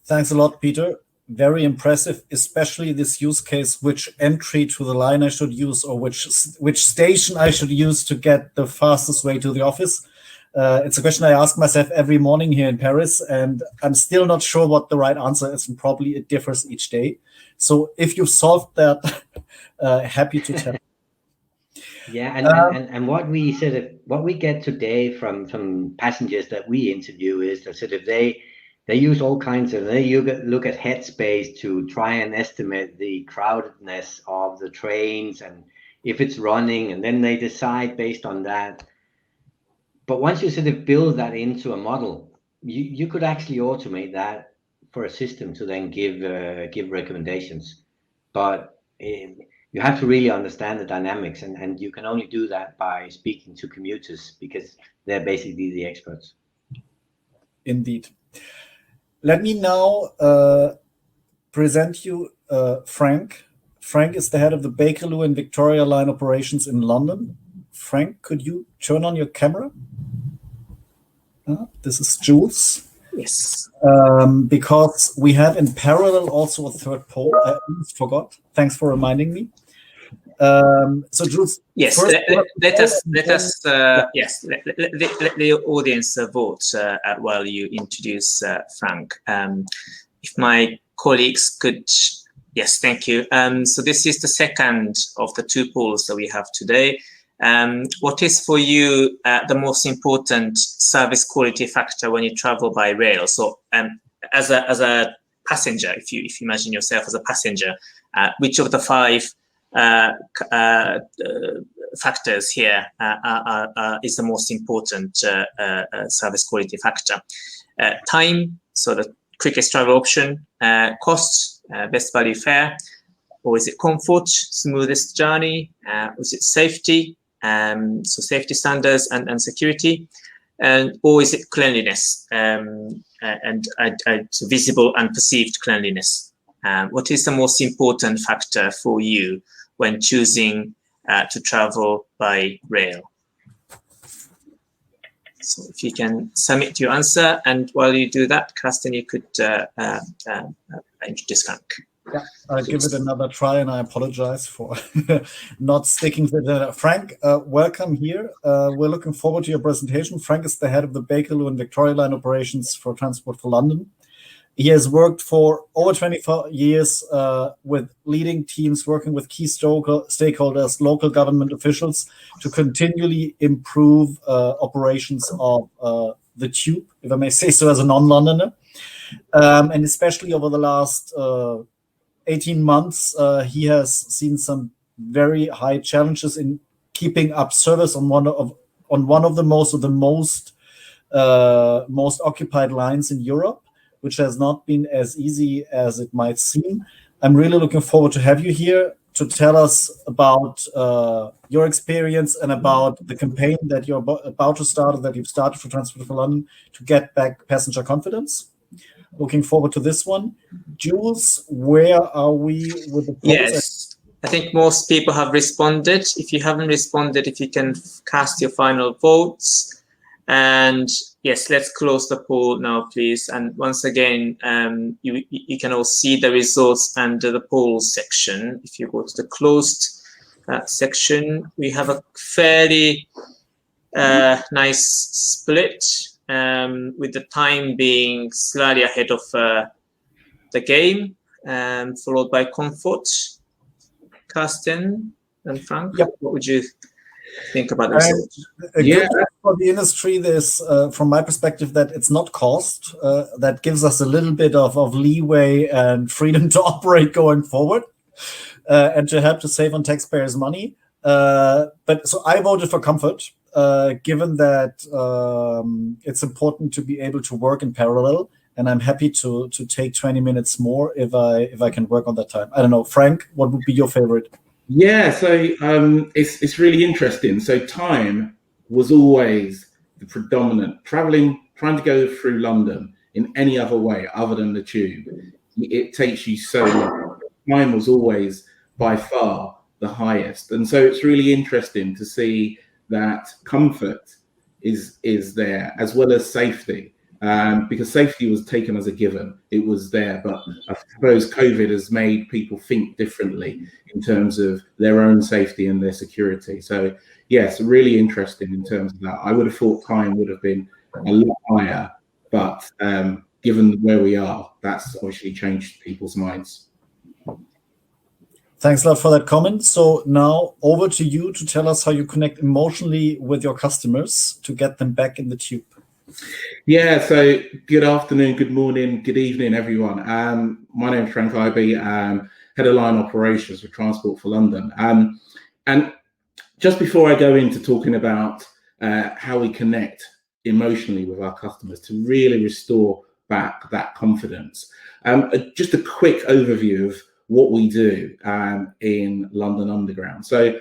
Thanks a lot, Peter. Very impressive, especially this use case, which entry to the line I should use, or which station I should use to get the fastest way to the office. It's a question I ask myself every morning here in Paris, and I'm still not sure what the right answer is, and probably it differs each day. So if you've solved that, happy to tell. Yeah, and what we get today from passengers that we interview is that sort of they use all kinds of, look at Headspace to try and estimate the crowdedness of the trains and if it's running, and then they decide based on that. But once you sort of build that into a model, you could actually automate that for a system to then give recommendations. But you have to really understand the dynamics, and you can only do that by speaking to commuters because they're basically the experts. Indeed. Let me now present you Frank. Frank is the head of the Bakerloo and Victoria Line operations in London. Frank, could you turn on your camera? This is Jules. Yes. Because we have in parallel also a third poll. I almost forgot. Thanks for reminding me. So Jules. Yes. Let the audience vote while you introduce Frank. If my colleagues could. Yes, thank you. So this is the second of the two polls that we have today. What is for you the most important service quality factor when you travel by rail? So as a passenger, if you imagine yourself as a passenger, which of the five factors here is the most important service quality factor? Time, so the quickest travel option, cost, best value fare, or is it comfort, smoothest journey, is it safety, so safety standards and security, or is it cleanliness and visible and perceived cleanliness? What is the most important factor for you when choosing to travel by rail? So if you can submit your answer, and while you do that, Karsten, you could introduce Frank. Yeah, I'll give it another try, and I apologize for not sticking with it. Frank, welcome here. We're looking forward to your presentation. Frank is the head of the Bakerloo and Victoria Line operations for Transport for London. He has worked for over 24 years with leading teams, working with key stakeholders, local government officials, to continually improve operations of the tube, if I may say so, as a non-Londoner. And especially over the last 18 months, he has seen some very high challenges in keeping up service on one of the most occupied lines in Europe, which has not been as easy as it might seem. I'm really looking forward to have you here to tell us about your experience and about the campaign that you're about to start, that you've started for Transport for London to get back passenger confidence. Looking forward to this one. Jules, where are we with the polls? Yes, I think most people have responded. If you haven't responded, if you can cast your final votes. And yes, let's close the poll now, please. And once again, you can all see the results under the polls section. If you go to the closed section, we have a fairly nice split, with the time being slightly ahead of the game, followed by comfort. Karsten and Frank, yep. What would you think about this? Yeah, for the industry, there's, from my perspective, that it's not cost. That gives us a little bit of leeway and freedom to operate going forward, and to help to save on taxpayers' money. But so I voted for comfort, given that it's important to be able to work in parallel. And I'm happy to take 20 minutes more if I can work on that time. I don't know, Frank, what would be your favorite? Yeah, so it's really interesting. So time was always the predominant. Trying to go through London in any other way other than the tube, it takes you so long. Time was always by far the highest. And so it's really interesting to see that comfort is there as well as safety. Because safety was taken as a given, it was there, but I suppose COVID has made people think differently in terms of their own safety and their security. So yes, really interesting in terms of that. I would have thought time would have been a lot higher, but given where we are, that's obviously changed people's minds. Thanks a lot for that comment. So now over to you to tell us how you connect emotionally with your customers to get them back in the tube. Yeah, so good afternoon, good morning, good evening, everyone. My name is Frank Ibe, Head of Line Operations for Transport for London. And just before I go into talking about how we connect emotionally with our customers to really restore back that confidence, just a quick overview of what we do in London Underground. So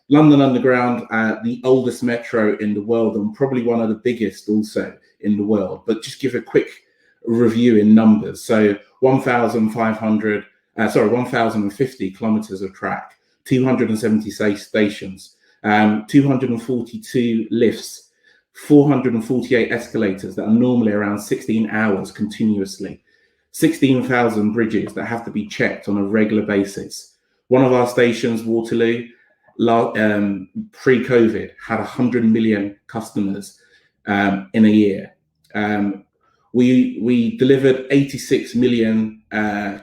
London Underground, the oldest metro in the world and probably one of the biggest also in the world, but just give a quick review in numbers. So 1,050 kilometers of track, 276 stations, 242 lifts, 448 escalators that are normally around 16 hours continuously, 16,000 bridges that have to be checked on a regular basis. One of our stations, Waterloo, pre-COVID, had 100 million customers in a year. We delivered 86 million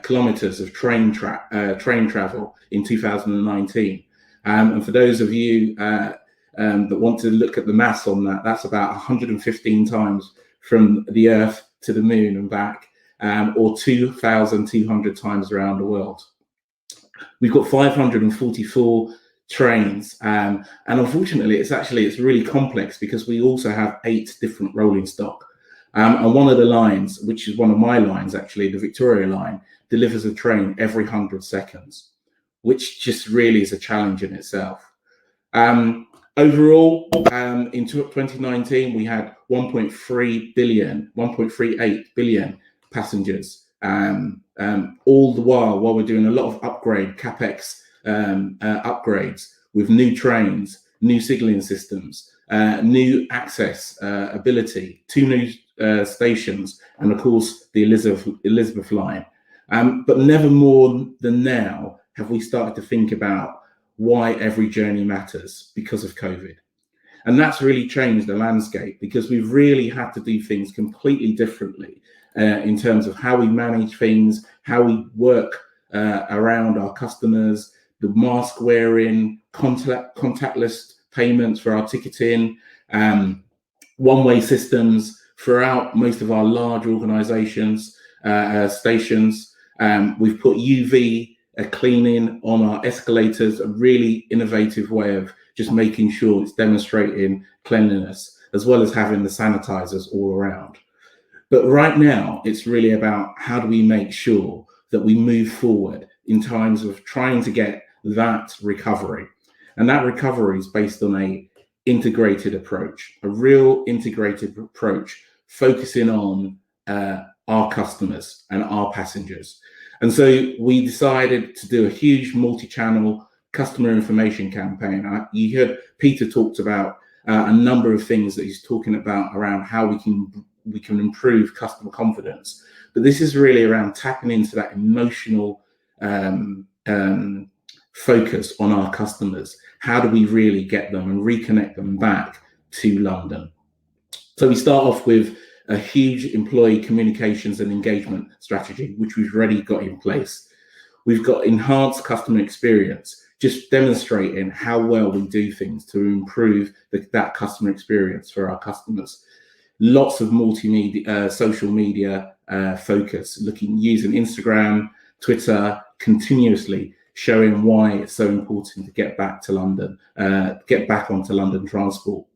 kilometers of train travel in 2019. And for those of you that want to look at the maths on that, that's about 115 times from the Earth to the moon and back, or 2,200 times around the world. We've got 544 trains, and unfortunately it's really complex because we also have 8 different rolling stock, and one of the lines, which is one of my lines actually, the Victoria line, delivers a train every 100 seconds, which just really is a challenge in itself. Overall, in 2019 we had 1.38 billion passengers, all the while we're doing a lot of capex upgrades with new trains, new signalling systems, new access ability, 2 new stations, and of course the Elizabeth line. But never more than now have we started to think about why every journey matters because of COVID. And that's really changed the landscape because we've really had to do things completely differently in terms of how we manage things, how we work around our customers, the mask wearing, contactless payments for our ticketing, one-way systems throughout most of our large organizations, stations. We've put UV cleaning on our escalators, a really innovative way of just making sure it's demonstrating cleanliness, as well as having the sanitizers all around. But right now, it's really about how do we make sure that we move forward in times of trying to get that recovery. And that recovery is based on a integrated approach, a real integrated approach, focusing on our customers and our passengers. And so we decided to do a huge multi-channel customer information campaign. You heard Peter talked about a number of things that he's talking about around how we can improve customer confidence. But this is really around tapping into that emotional focus on our customers. How do we really get them and reconnect them back to London? So we start off with a huge employee communications and engagement strategy, which we've already got in place. We've got enhanced customer experience, just demonstrating how well we do things to improve that customer experience for our customers. Lots of multimedia, social media focus, using Instagram, Twitter, continuously showing why it's so important to get back to London, get back onto London transport.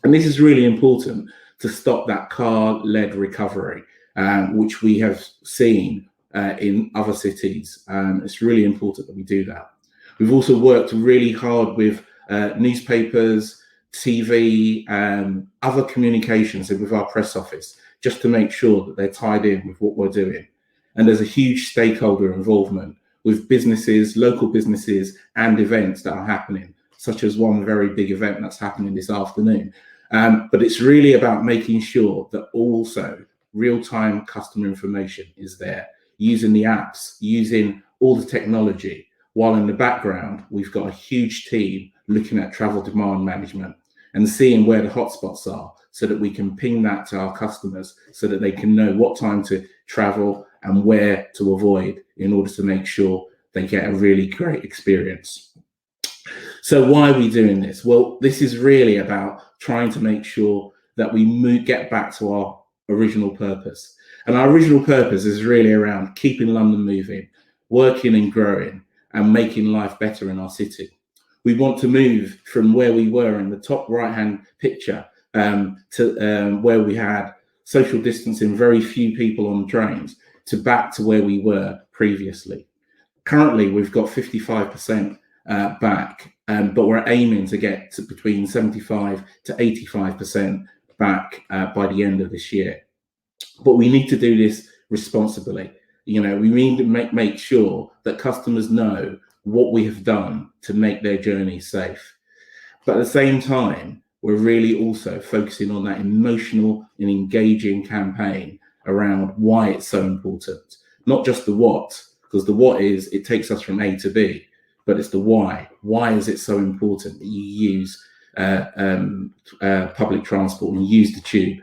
And this is really important to stop that car-led recovery, which we have seen in other cities. It's really important that we do that. We've also worked really hard with newspapers, TV, other communications, and with our press office, just to make sure that they're tied in with what we're doing. And there's a huge stakeholder involvement with businesses, local businesses, and events that are happening, such as one very big event that's happening this afternoon. But it's really about making sure that also real-time customer information is there, using the apps, using all the technology, while in the background, we've got a huge team looking at travel demand management and seeing where the hotspots are, so that we can ping that to our customers so that they can know what time to travel and where to avoid in order to make sure they get a really great experience. So why are we doing this? Well, this is really about trying to make sure that we get back to our original purpose. And our original purpose is really around keeping London moving, working and growing, and making life better in our city. We want to move from where we were in the top right-hand picture to where we had social distancing, very few people on trains, to back to where we were previously. Currently, we've got 55% back, but we're aiming to get to between 75 to 85% back by the end of this year. But we need to do this responsibly. You know, we need to make sure that customers know what we have done to make their journey safe. But at the same time, we're really also focusing on that emotional and engaging campaign around why it's so important. Not just the what, because the what is, it takes us from A to B, but it's the why. Why is it so important that you use public transport and use the tube?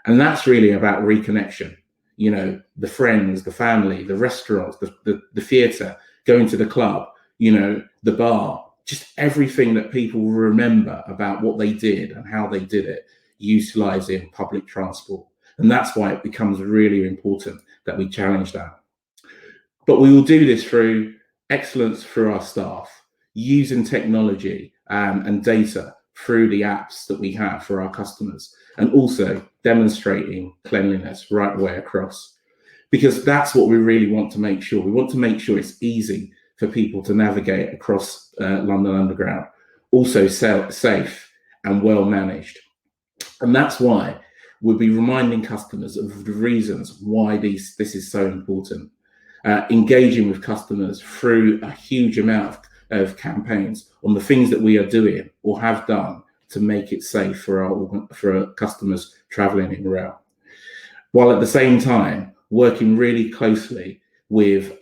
And that's really about reconnection. You know, the friends, the family, the restaurants, the theatre, going to the club, you know, the bar, just everything that people remember about what they did and how they did it, utilising public transport. And that's why it becomes really important that we challenge that. But we will do this through excellence for our staff, using technology and data through the apps that we have for our customers, and also demonstrating cleanliness right the way across. Because that's what we really want to make sure. We want to make sure it's easy for people to navigate across London Underground, also safe and well managed. And that's why we'll be reminding customers of the reasons why this is so important. Engaging with customers through a huge amount of campaigns on the things that we are doing or have done to make it safe for our customers traveling in rail, while at the same time working really closely with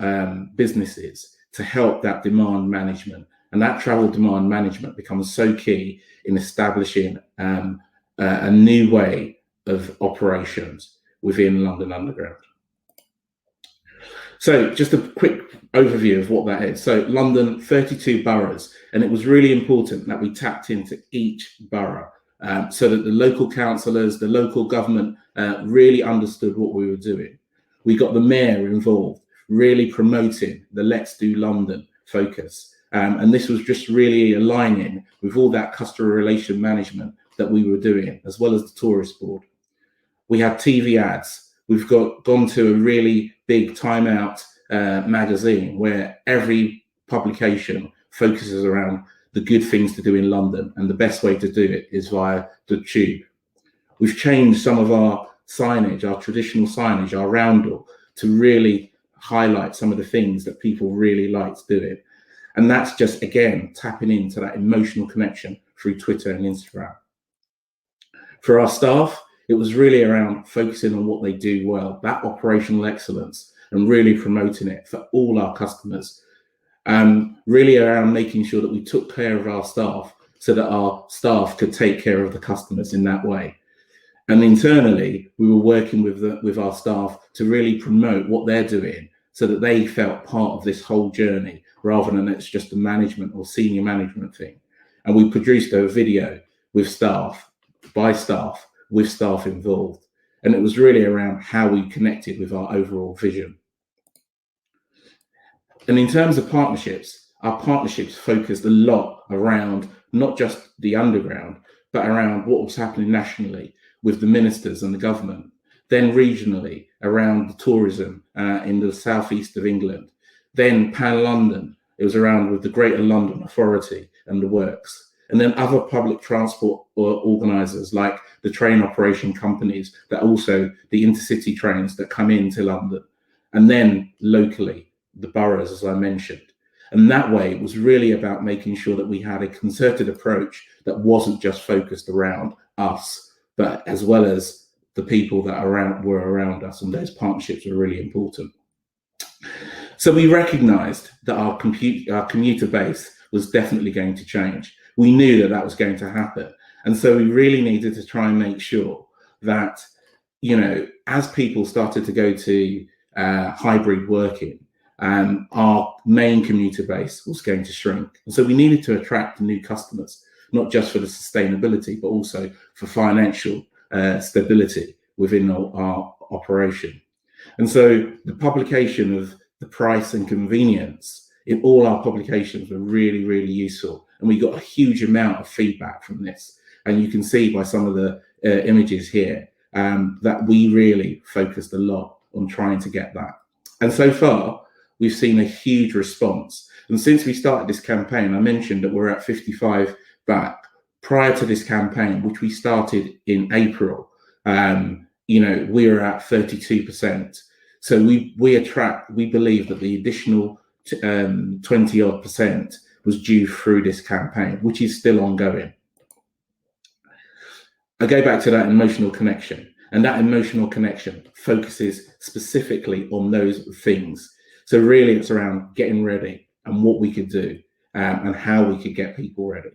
businesses to help that demand management. And that travel demand management becomes so key in establishing a new way of operations within London Underground. So just a quick overview of what that is. So London, 32 boroughs, and it was really important that we tapped into each borough so that the local councillors, the local government really understood what we were doing. We got the mayor involved, really promoting the Let's Do London focus. And this was just really aligning with all that customer relation management that we were doing, as well as the tourist board. We had TV ads. We've gone to a really big Time Out magazine where every publication focuses around the good things to do in London, and the best way to do it is via the tube. We've changed some of our signage, our traditional signage, our roundel, to really highlight some of the things that people really liked doing. And that's just, again, tapping into that emotional connection through Twitter and Instagram. For our staff, it was really around focusing on what they do well, that operational excellence, and really promoting it for all our customers. Really around making sure that we took care of our staff so that our staff could take care of the customers in that way. And internally, we were working with our staff to really promote what they're doing so that they felt part of this whole journey, rather than it's just a management or senior management thing. And we produced a video with staff, by staff, with staff involved. And it was really around how we connected with our overall vision. And in terms of partnerships, our partnerships focused a lot around not just the underground, but around what was happening nationally with the ministers and the government, then regionally around the tourism in the southeast of England, then pan-London, it was around with the Greater London Authority and the works, and then other public transport organisers like the train operation companies, that also the intercity trains that come into London, and then locally, the boroughs, as I mentioned. And that way, it was really about making sure that we had a concerted approach that wasn't just focused around us, but as well as the people that were around us, and those partnerships were really important. So we recognised that our commuter base was definitely going to change, We knew that that was going to happen. And so we really needed to try and make sure that, you know, as people started to go to hybrid working, our main commuter base was going to shrink. And so we needed to attract new customers, not just for the sustainability, but also for financial stability within our operation. And so the publication of the price and convenience in all our publications were really, really useful. And we got a huge amount of feedback from this. And you can see by some of the images here that we really focused a lot on trying to get that. And so far, we've seen a huge response. And since we started this campaign, I mentioned that we're at 55 back. Prior to this campaign, which we started in April, you know, we were at 32%. So we believe that the additional 20% was due through this campaign, which is still ongoing. I go back to that emotional connection, and that emotional connection focuses specifically on those things. So really it's around getting ready and what we could do and how we could get people ready.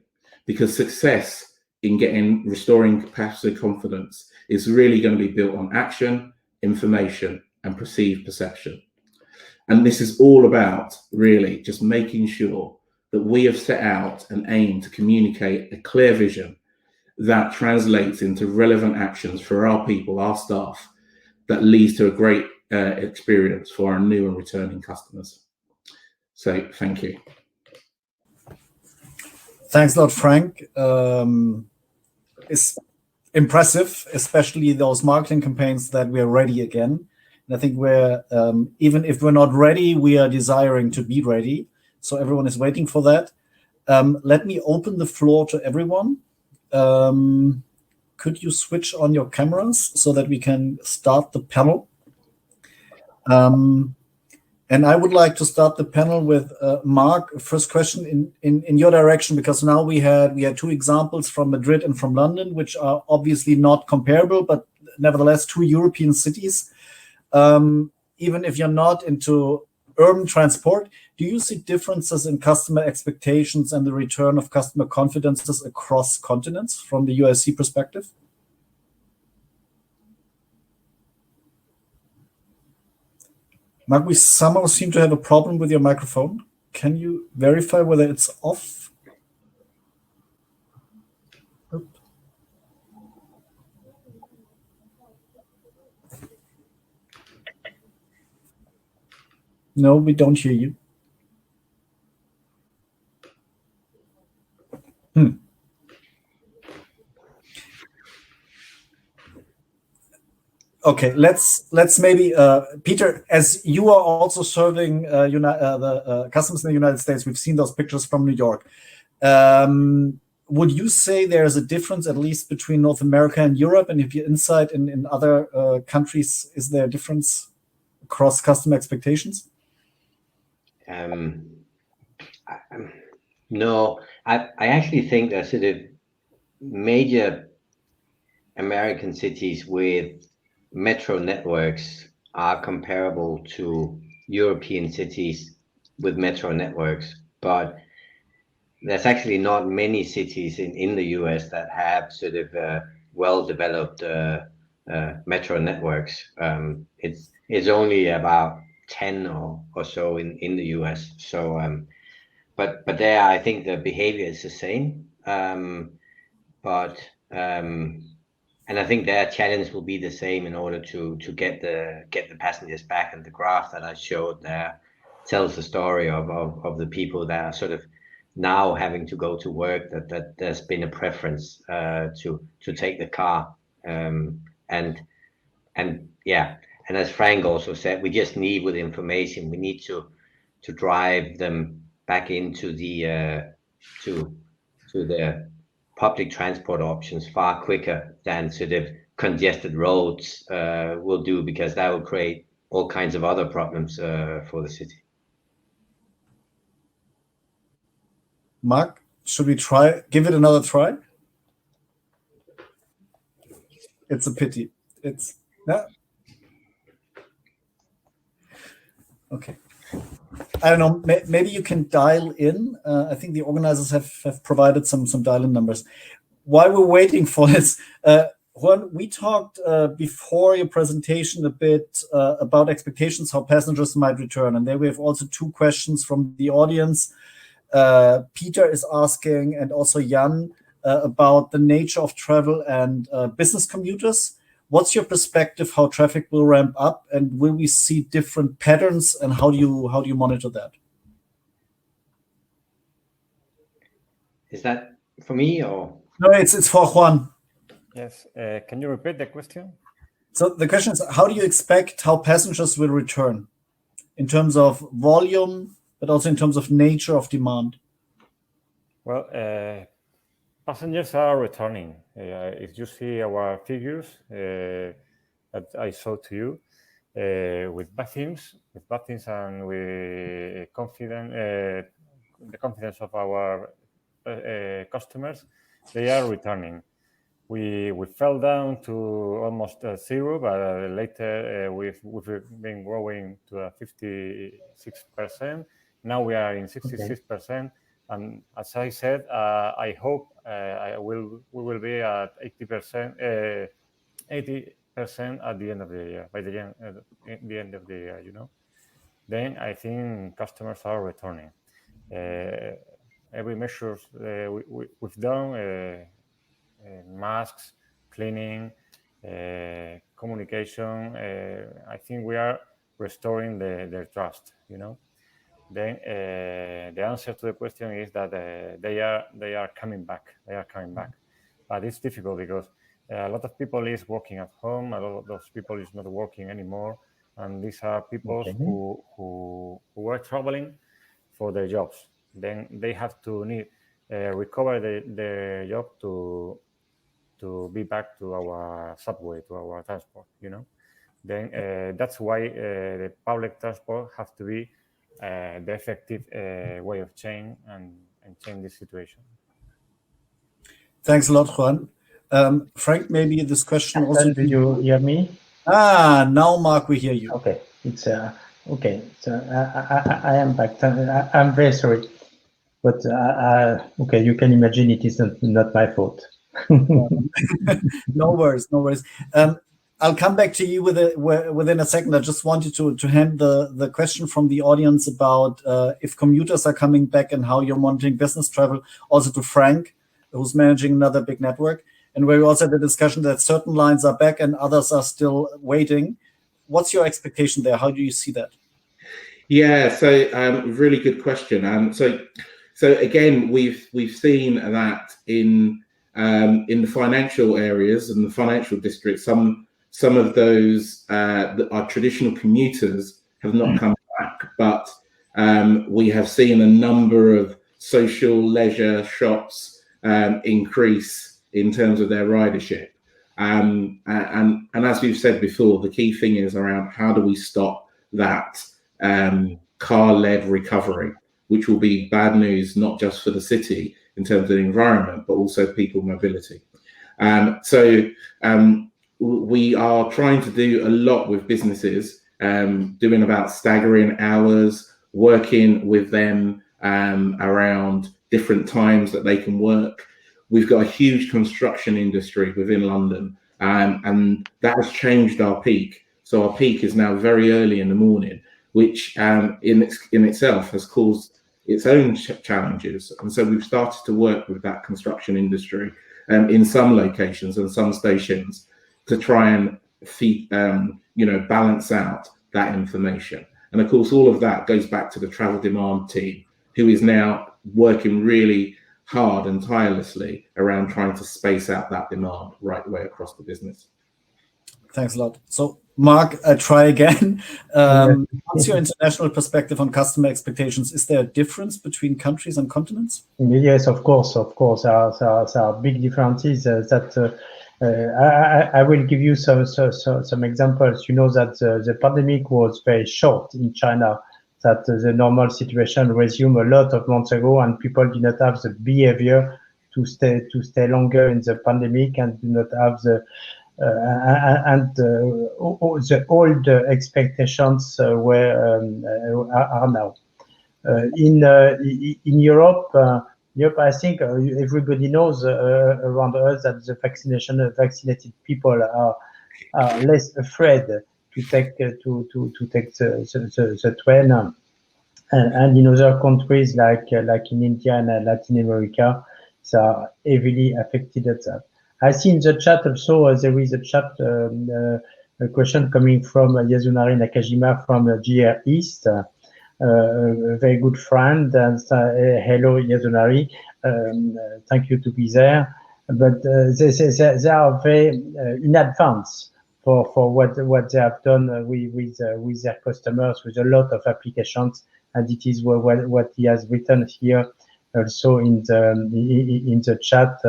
Because success in restoring capacity confidence is really going to be built on action, information, and perceived perception. And this is all about really just making sure that we have set out and aim to communicate a clear vision that translates into relevant actions for our people, our staff, that leads to a great experience for our new and returning customers. So thank you. Thanks a lot, Frank. It's impressive, especially those marketing campaigns that we are ready again. And I think we're, even if we're not ready, we are desiring to be ready. So everyone is waiting for that. Let me open the floor to everyone. Could you switch on your cameras so that we can start the panel? And I would like to start the panel with Marc. First question in your direction, because now we had two examples from Madrid and from London, which are obviously not comparable, but nevertheless two European cities. Even if you're not into urban transport, do you see differences in customer expectations and the return of customer confidences across continents from the UIC perspective? Marc, we somehow seem to have a problem with your microphone. Can you verify whether it's off? Oop. No, we don't hear you. Okay, let's maybe Peter, as you are also serving the customers in the United States, we've seen those pictures from New York. Would you say there's a difference, at least between North America and Europe? And if you're inside in other countries, is there a difference across customer expectations? No, I actually think that sort of major American cities with metro networks are comparable to European cities with metro networks, but there's actually not many cities in the US that have sort of well-developed metro networks. It's only about 10 or so in the US. So, but there, I think the behavior is the same. And I think their challenge will be the same in order to get the passengers back. And the graph that I showed there tells the story of the people that are sort of now having to go to work, that there's been a preference to take the car. And yeah, and as Frank also said, we just need with information, we need to drive them back into the to the public transport options far quicker than sort of congested roads will do, because that will create all kinds of other problems for the city. Marc, should we give it another try? It's a pity. Yeah. Okay. I don't know, maybe you can dial in. I think the organizers have provided some dial-in numbers. While we're waiting for this, Juan, we talked before your presentation a bit about expectations, how passengers might return. And there we have also two questions from the audience. Peter is asking, and also Jan, about the nature of travel and business commuters. What's your perspective how traffic will ramp up, and will we see different patterns, and how do you monitor that? Is that for me or? No, it's for Juan. Yes. Can you repeat the question? So the question is, how do you expect how passengers will return in terms of volume, but also in terms of nature of demand? Well, passengers are returning. If you see our figures that I showed to you, with bathings and with the confidence of our customers, they are returning. We fell down to almost zero, but later we've been growing to 56%. Now we are in 66%. And as I said, I hope we will be at 80% at the end of the year, by the end of the year, you know. Then I think customers are returning. Every measures we've done, masks, cleaning, communication, I think we are restoring their trust, you know. Then the answer to the question is that they are coming back. They are coming back, but it's difficult because a lot of people is working at home. A lot of those people is not working anymore, and these are people who were traveling for their jobs. Then they have to recover their job to be back to our subway, to our transport. You know, then that's why the public transport have to be the effective way of change and change the situation. Thanks a lot, Juan. Frank, maybe this question also. Do you hear me? Now, Marc, we hear you. Okay, it's okay. So I am back. I'm very sorry, but okay, you can imagine it is not my fault. No worries, no worries. I'll come back to you within a second. I just wanted to hand the question from the audience about if commuters are coming back and how you're monitoring business travel, also to Frank, who's managing another big network. And where we also had the discussion that certain lines are back and others are still waiting. What's your expectation there? How do you see that? Yeah, so really good question. So again, we've seen that in the financial areas and the financial districts, some of those that are traditional commuters have not come back, but we have seen a number of social leisure shops increase in terms of their ridership. And as we've said before, the key thing is around how do we stop that car-led recovery, which will be bad news, not just for the city in terms of the environment, but also people mobility. So we are trying to do a lot with businesses, doing about staggering hours, working with them around different times that they can work. We've got a huge construction industry within London, and that has changed our peak. So our peak is now very early in the morning, which in itself has caused its own challenges. And so we've started to work with that construction industry in some locations and some stations to try and balance out that information. And of course, all of that goes back to the travel demand team, who is now working really hard and tirelessly around trying to space out that demand right the way across the business. Thanks a lot. So, Marc, I try again. What's your international perspective on customer expectations? Is there a difference between countries and continents? Yes, of course. There are big differences. I will give you some examples. You know that the pandemic was very short in China, that the normal situation resumed a lot of months ago, and people did not have the behavior to stay longer in the pandemic and do not have the old expectations are now. In Europe, I think everybody knows around us that the vaccinated people are less afraid to take the train, and in other countries like in India and Latin America, they are heavily affected at that. I see in the chat also there is a a question coming from Yasunari Nakajima from GR East. A very good friend, and hello Yasunari, thank you to be there. But they are very in advance for what they have done with their customers, with a lot of applications, and it is what he has written here also in the chat.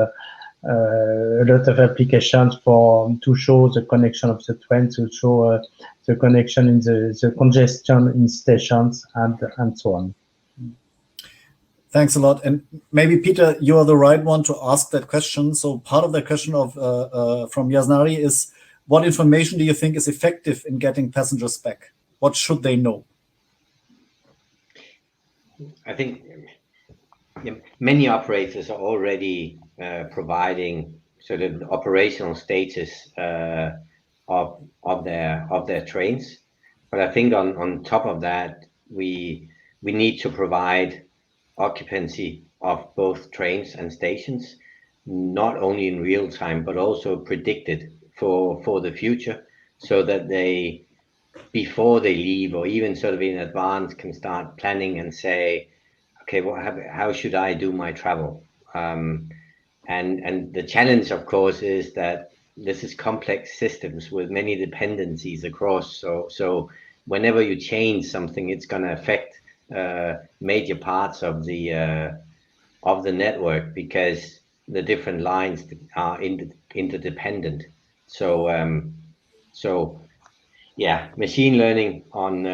A lot of applications to show the connection of the train, to show the connection in the congestion in stations and so on. Thanks a lot. And maybe Peter, you are the right one to ask that question. So part of the question from Yasunari is, what information do you think is effective in getting passengers back? What should they know? I think many operators are already providing sort of operational status of their trains, but I think on top of that, we need to provide occupancy of both trains and stations, not only in real time but also predicted for the future, so that they, before they leave or even sort of in advance, can start planning and say, okay, well, how should I do my travel? And the challenge, of course, is that this is complex systems with many dependencies across. So whenever you change something, it's going to affect major parts of the network, because the different lines are interdependent. So yeah, machine learning on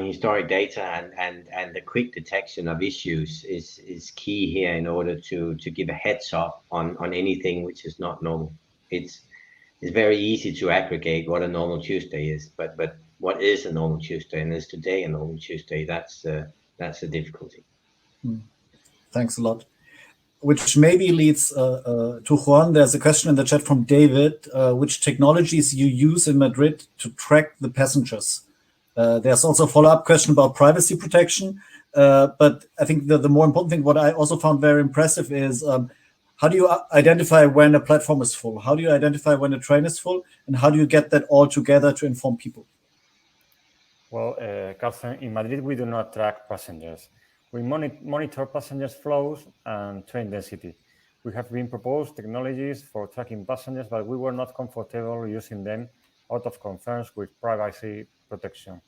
historic data and the quick detection of issues is key here in order to give a heads up on anything which is not normal. It's very easy to aggregate what a normal Tuesday is, but what is a normal Tuesday, and is today a normal Tuesday? That's the difficulty. Thanks a lot. Which maybe leads to Juan. There's a question in the chat from David, which technologies you use in Madrid to track the passengers. There's also a follow-up question about privacy protection. But I think the more important thing, what I also found very impressive is, how do you identify when a platform is full? How do you identify when a train is full? And how do you get that all together to inform people? Well, Carsten, in Madrid, we do not track passengers. We monitor passengers flows and train density. We have been proposed technologies for tracking passengers, but we were not comfortable using them out of concerns with privacy protection.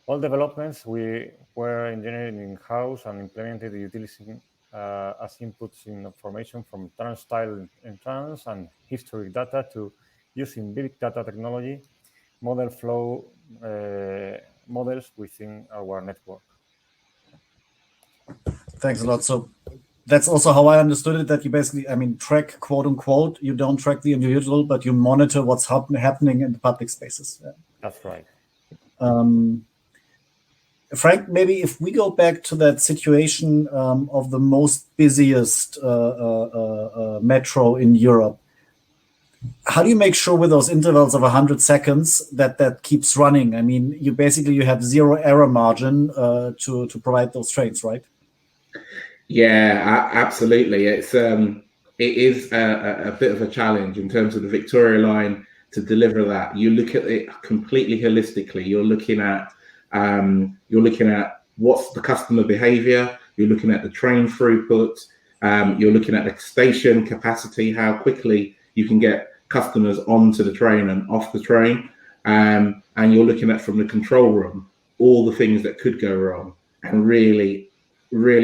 All developments we were engineered in-house and implemented utilizing as inputs in information from turnstile entrance and historic data to using big data technology, model flow models within our network. Thanks a lot. So that's also how I understood it, that you basically, track, quote unquote, you don't track the individual, but you monitor what's happening in the public spaces. Yeah. That's right. Frank, maybe if we go back to that situation of the most busiest metro in Europe, how do you make sure with those intervals of 100 seconds that keeps running? I mean, you have zero error margin to provide those trains, right? Yeah, absolutely. It is a bit of a challenge in terms of the Victoria line to deliver that. You look at it completely holistically. You're looking at what's the customer behavior. You're looking at the train throughput. You're looking at the station capacity, how quickly you can get customers onto the train and off the train. And you're looking at, from the control room, all the things that could go wrong, and really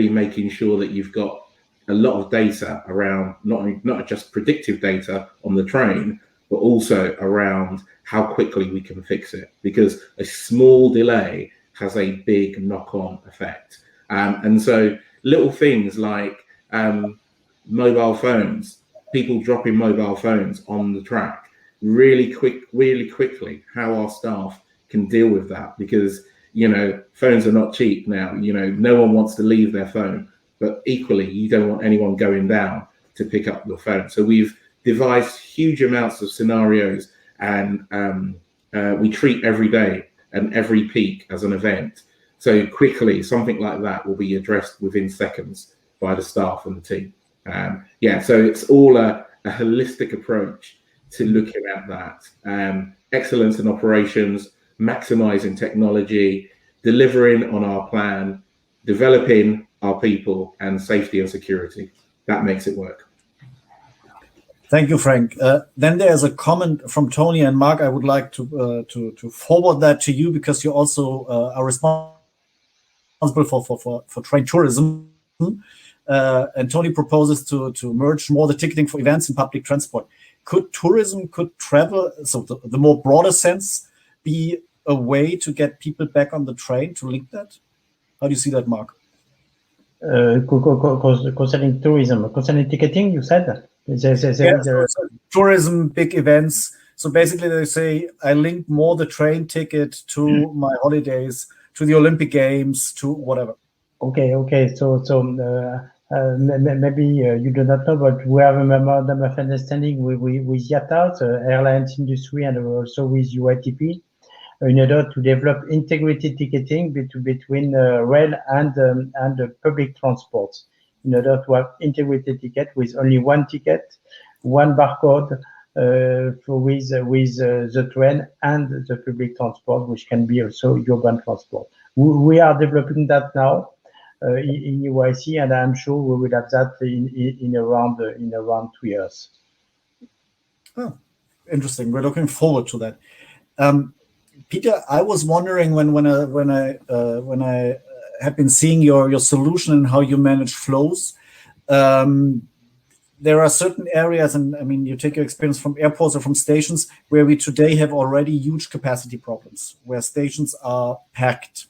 making sure that you've got a lot of data around, not just predictive data on the train, but also around how quickly we can fix it, because a small delay has a big knock-on effect. And so little things like mobile phones, people dropping mobile phones on the track, really quickly how our staff can deal with that, because phones are not cheap now. No one wants to leave their phone, but equally you don't want anyone going down to pick up your phone. So we've devised huge amounts of scenarios, and we treat every day and every peak as an event. So quickly, something like that will be addressed within seconds by the staff and the team. So it's all a holistic approach to looking at that. Excellence in operations, maximizing technology, delivering on our plan, developing our people, and safety and security. That makes it work. Thank you, Frank. Then there's a comment from Tony and Marc. I would like to forward that to you, because you also are responsible for train tourism. And Tony proposes to merge more the ticketing for events and public transport. Could travel, so the more broader sense, be a way to get people back on the train, to link that? How do you see that, Marc? Concerning tourism, concerning ticketing, you said? Tourism, big events. So basically they say, I link more the train ticket to my holidays, to the Olympic Games, to whatever. Okay. So maybe you do not know, but we have a memorandum of understanding with IATA, the airlines industry, and also with UITP, in order to develop integrated ticketing between rail and public transport, in order to have integrated ticket with only one ticket, one barcode with the train and the public transport, which can be also urban transport. We are developing that now in UIC, and I'm sure we will have that in around 2 years. Oh, interesting. We're looking forward to that. Peter, I was wondering when I have been seeing your solution and how you manage flows. There are certain areas, and I mean, you take your experience from airports or from stations, where we today have already huge capacity problems, where stations are packed.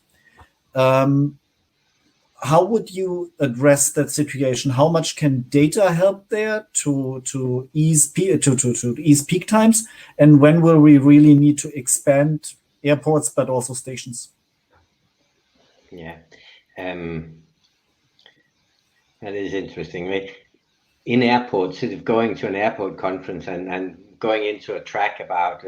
How would you address that situation? How much can data help there to ease peak times? And when will we really need to expand airports, but also stations? Yeah, that is interesting. In airports, sort of going to an airport conference and going into a track about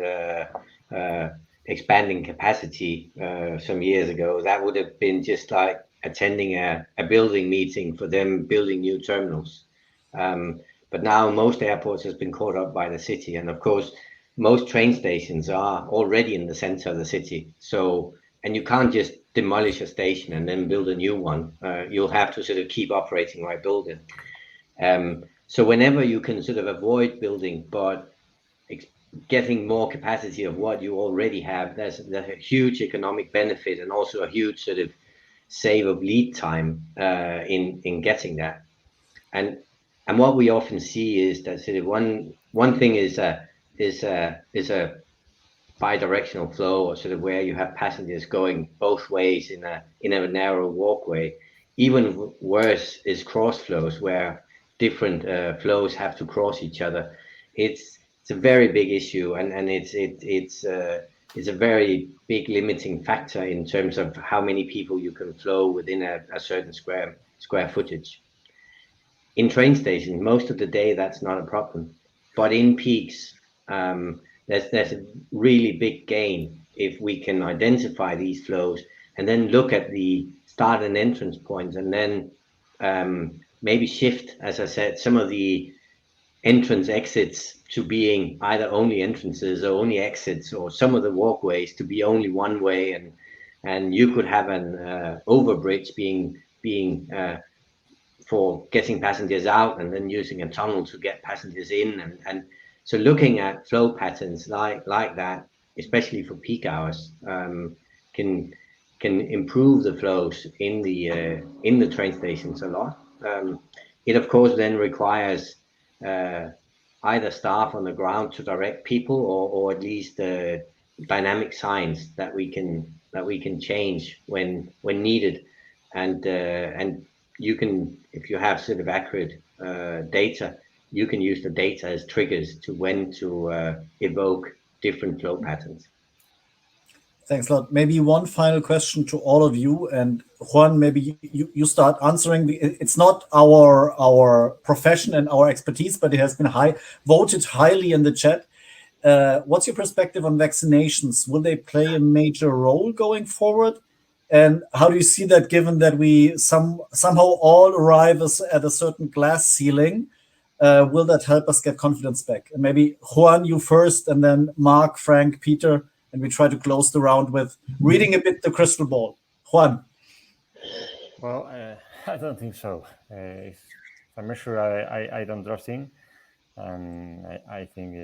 expanding capacity some years ago, that would have been just like attending a building meeting for them building new terminals. But now most airports has been caught up by the city, and of course most train stations are already in the center of the city. So, and you can't just demolish a station and then build a new one. You'll have to sort of keep operating while building. So whenever you can sort of avoid building, but getting more capacity of what you already have, there's a huge economic benefit, and also a huge sort of save of lead time in getting that. And what we often see is that sort of one thing is a bi-directional flow, or sort of where you have passengers going both ways in a narrow walkway. Even worse is cross flows, where different flows have to cross each other. It's a very big issue, and it's a very big limiting factor in terms of how many people you can flow within a certain square footage. In train stations, most of the day that's not a problem, but in peaks, there's a really big gain if we can identify these flows and then look at the start and entrance points, and then maybe shift, as I said, some of the entrance exits to being either only entrances or only exits, or some of the walkways to be only one way, and you could have an overbridge being for getting passengers out, and then using a tunnel to get passengers in, and so looking at flow patterns like that, especially for peak hours, can improve the flows in the train stations a lot. It of course then requires either staff on the ground to direct people, or at least dynamic signs that we can change when needed, and you can, if you have sort of accurate data, you can use the data as triggers to when to evoke different flow patterns. Thanks a lot. Maybe one final question to all of you, and Juan, maybe you start answering. It's not our profession and our expertise, but it has been voted highly in the chat. What's your perspective on vaccinations? Will they play a major role going forward? And how do you see that, given that we somehow all arrive at a certain glass ceiling? Will that help us get confidence back? And maybe Juan, you first, and then Marc, Frank, Peter, and we try to close the round with reading a bit the crystal ball. Juan. Well, I don't think so. It's a measure I don't trust in, and I think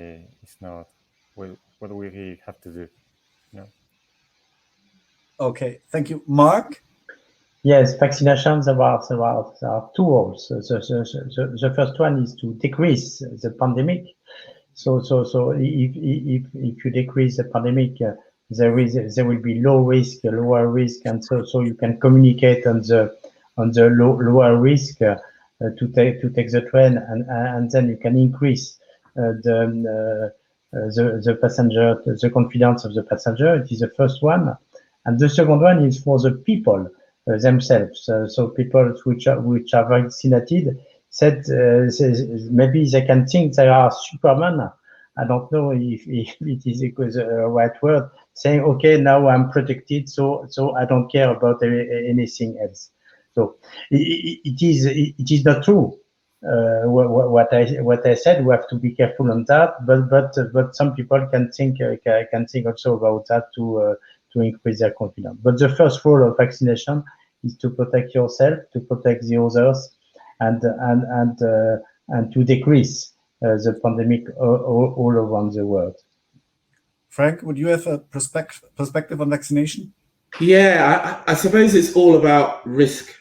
it's not what we have to do. No. Okay, thank you. Marc? Yes, vaccinations are two roles. The first one is to decrease the pandemic. So if you decrease the pandemic, there will be lower risk, and so you can communicate on the lower risk to take the train, and then you can increase the passenger, the confidence of the passenger. It is the first one, and the second one is for the people themselves. So people which are vaccinated said maybe they can think they are Superman. I don't know if it is the right word. Saying, okay, now I'm protected, so I don't care about anything else. So it is not true. What I said, we have to be careful on that. But some people can think also about that to increase their confidence. But the first role of vaccination is to protect yourself, to protect the others, and to decrease the pandemic all around the world. Frank, would you have a perspective on vaccination? Yeah, I suppose it's all about risk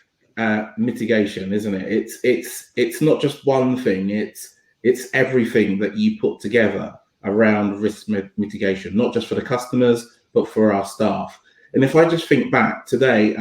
mitigation, isn't it? It's not just one thing. It's everything that you put together around risk mitigation, not just for the customers, but for our staff. And if I just think back today,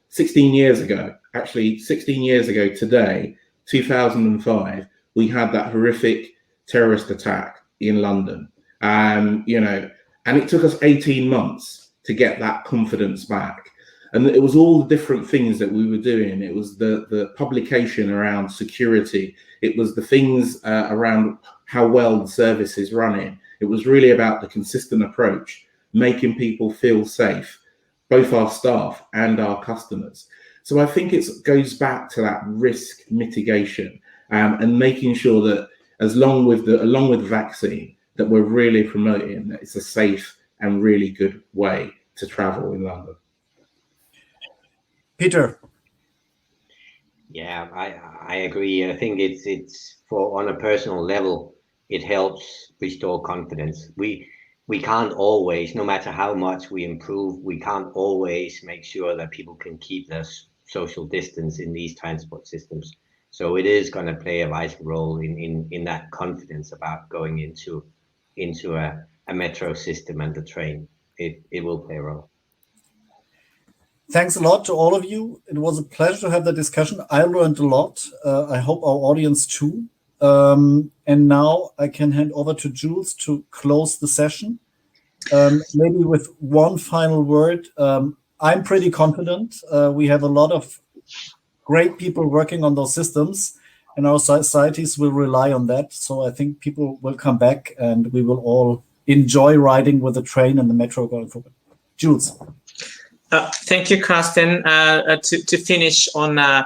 16 years ago today, 2005, we had that horrific terrorist attack in London. And it took us 18 months to get that confidence back. And it was all the different things that we were doing. It was the publication around security. It was the things around how well the service is running. It was really about the consistent approach, making people feel safe, both our staff and our customers. So I think it goes back to that risk mitigation and making sure that along with the vaccine, that we're really promoting that it's a safe and really good way to travel in London. Peter. Yeah, I agree. I think it's for on a personal level, it helps restore confidence. We can't always, no matter how much we improve, we can't always make sure that people can keep their social distance in these transport systems. So it is going to play a vital role in that confidence about going into a metro system and the train. It will play a role. Thanks a lot to all of you. It was a pleasure to have the discussion. I learned a lot. I hope our audience too. And now I can hand over to Jules to close the session. Maybe with one final word. I'm pretty confident. We have a lot of great people working on those systems, and our societies will rely on that. So I think people will come back, and we will all enjoy riding with the train and the metro going forward. Jules. Thank you, Carsten. To finish on a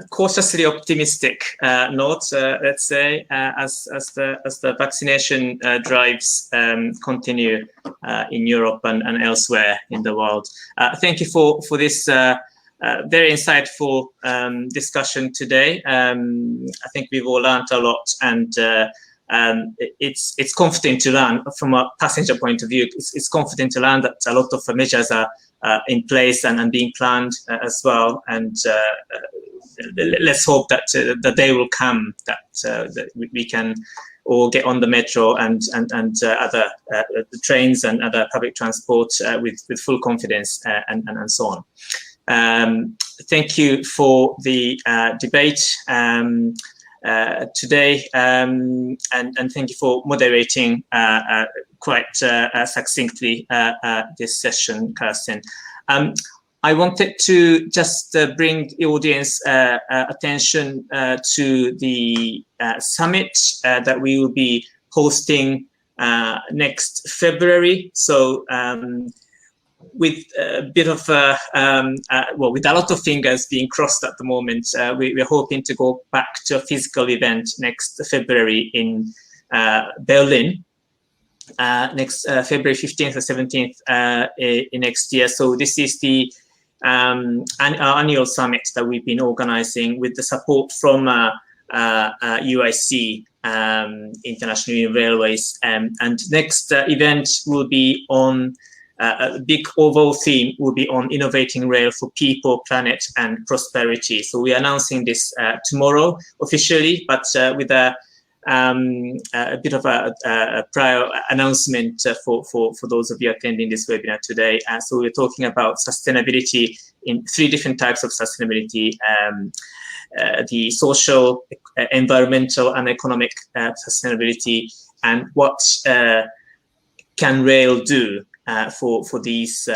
cautiously optimistic note, let's say, as the vaccination drives continue in Europe and elsewhere in the world. Thank you for this very insightful discussion today. I think we've all learned a lot, and it's comforting to learn from a passenger point of view. It's comforting to learn that a lot of the measures are in place and being planned as well. And let's hope that the day will come that we can all get on the metro and other the trains and other public transport with full confidence and so on. Thank you for the debate. today, and thank you for moderating quite succinctly this session, Karsten. I wanted to just bring the audience attention to the summit that we will be hosting next February. So with a bit of well, with a lot of fingers being crossed at the moment, we're hoping to go back to a physical event next February in Berlin. Next February 15th or 17th in next year. So this is the annual summit that we've been organizing with the support from UIC, International Union Railways. And next event will be on a big overall theme will be on innovating rail for people, planet, and prosperity. So we're announcing this tomorrow officially, but with a bit of a prior announcement for those of you attending this webinar today. So we're talking about sustainability in 3 different types of sustainability: the social, environmental, and economic sustainability, and what can rail do for these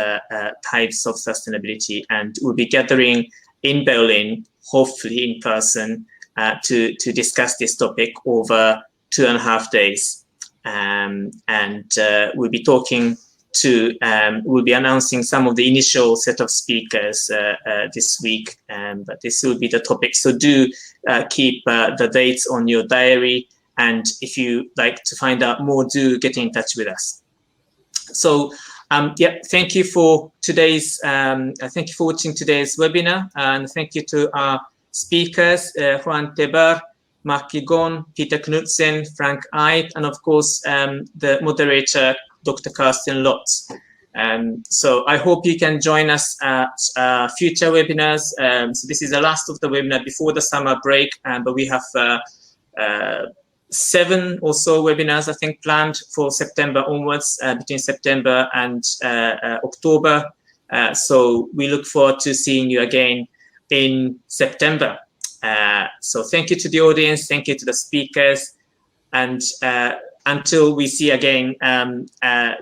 types of sustainability. And we'll be gathering in Berlin, hopefully in person, to discuss this topic over 2.5 days. And we'll be talking to, we'll be announcing some of the initial set of speakers this week, but this will be the topic. So do keep the dates on your diary. And if you like to find out more, do get in touch with us. So yeah, thank you for today's, thank you for watching today's webinar, and thank you to our speakers, Juan Tebar, Marc Guigon, Peter Knudsen, Frank Eid, and of course, the moderator, Dr. Karsten Lotz. So I hope you can join us at future webinars. So this is the last of the webinar before the summer break, but we have 7 or so webinars, I think, planned for September onwards, between September and October. So we look forward to seeing you again in September. So thank you to the audience, thank you to the speakers, and until we see again, I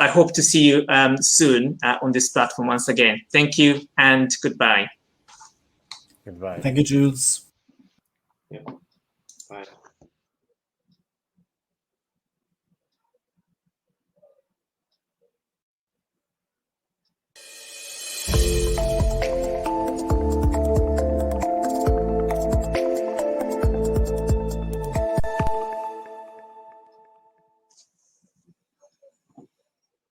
hope to see you soon on this platform once again. Thank you and goodbye. Goodbye. Thank you, Jules. Yeah. Bye.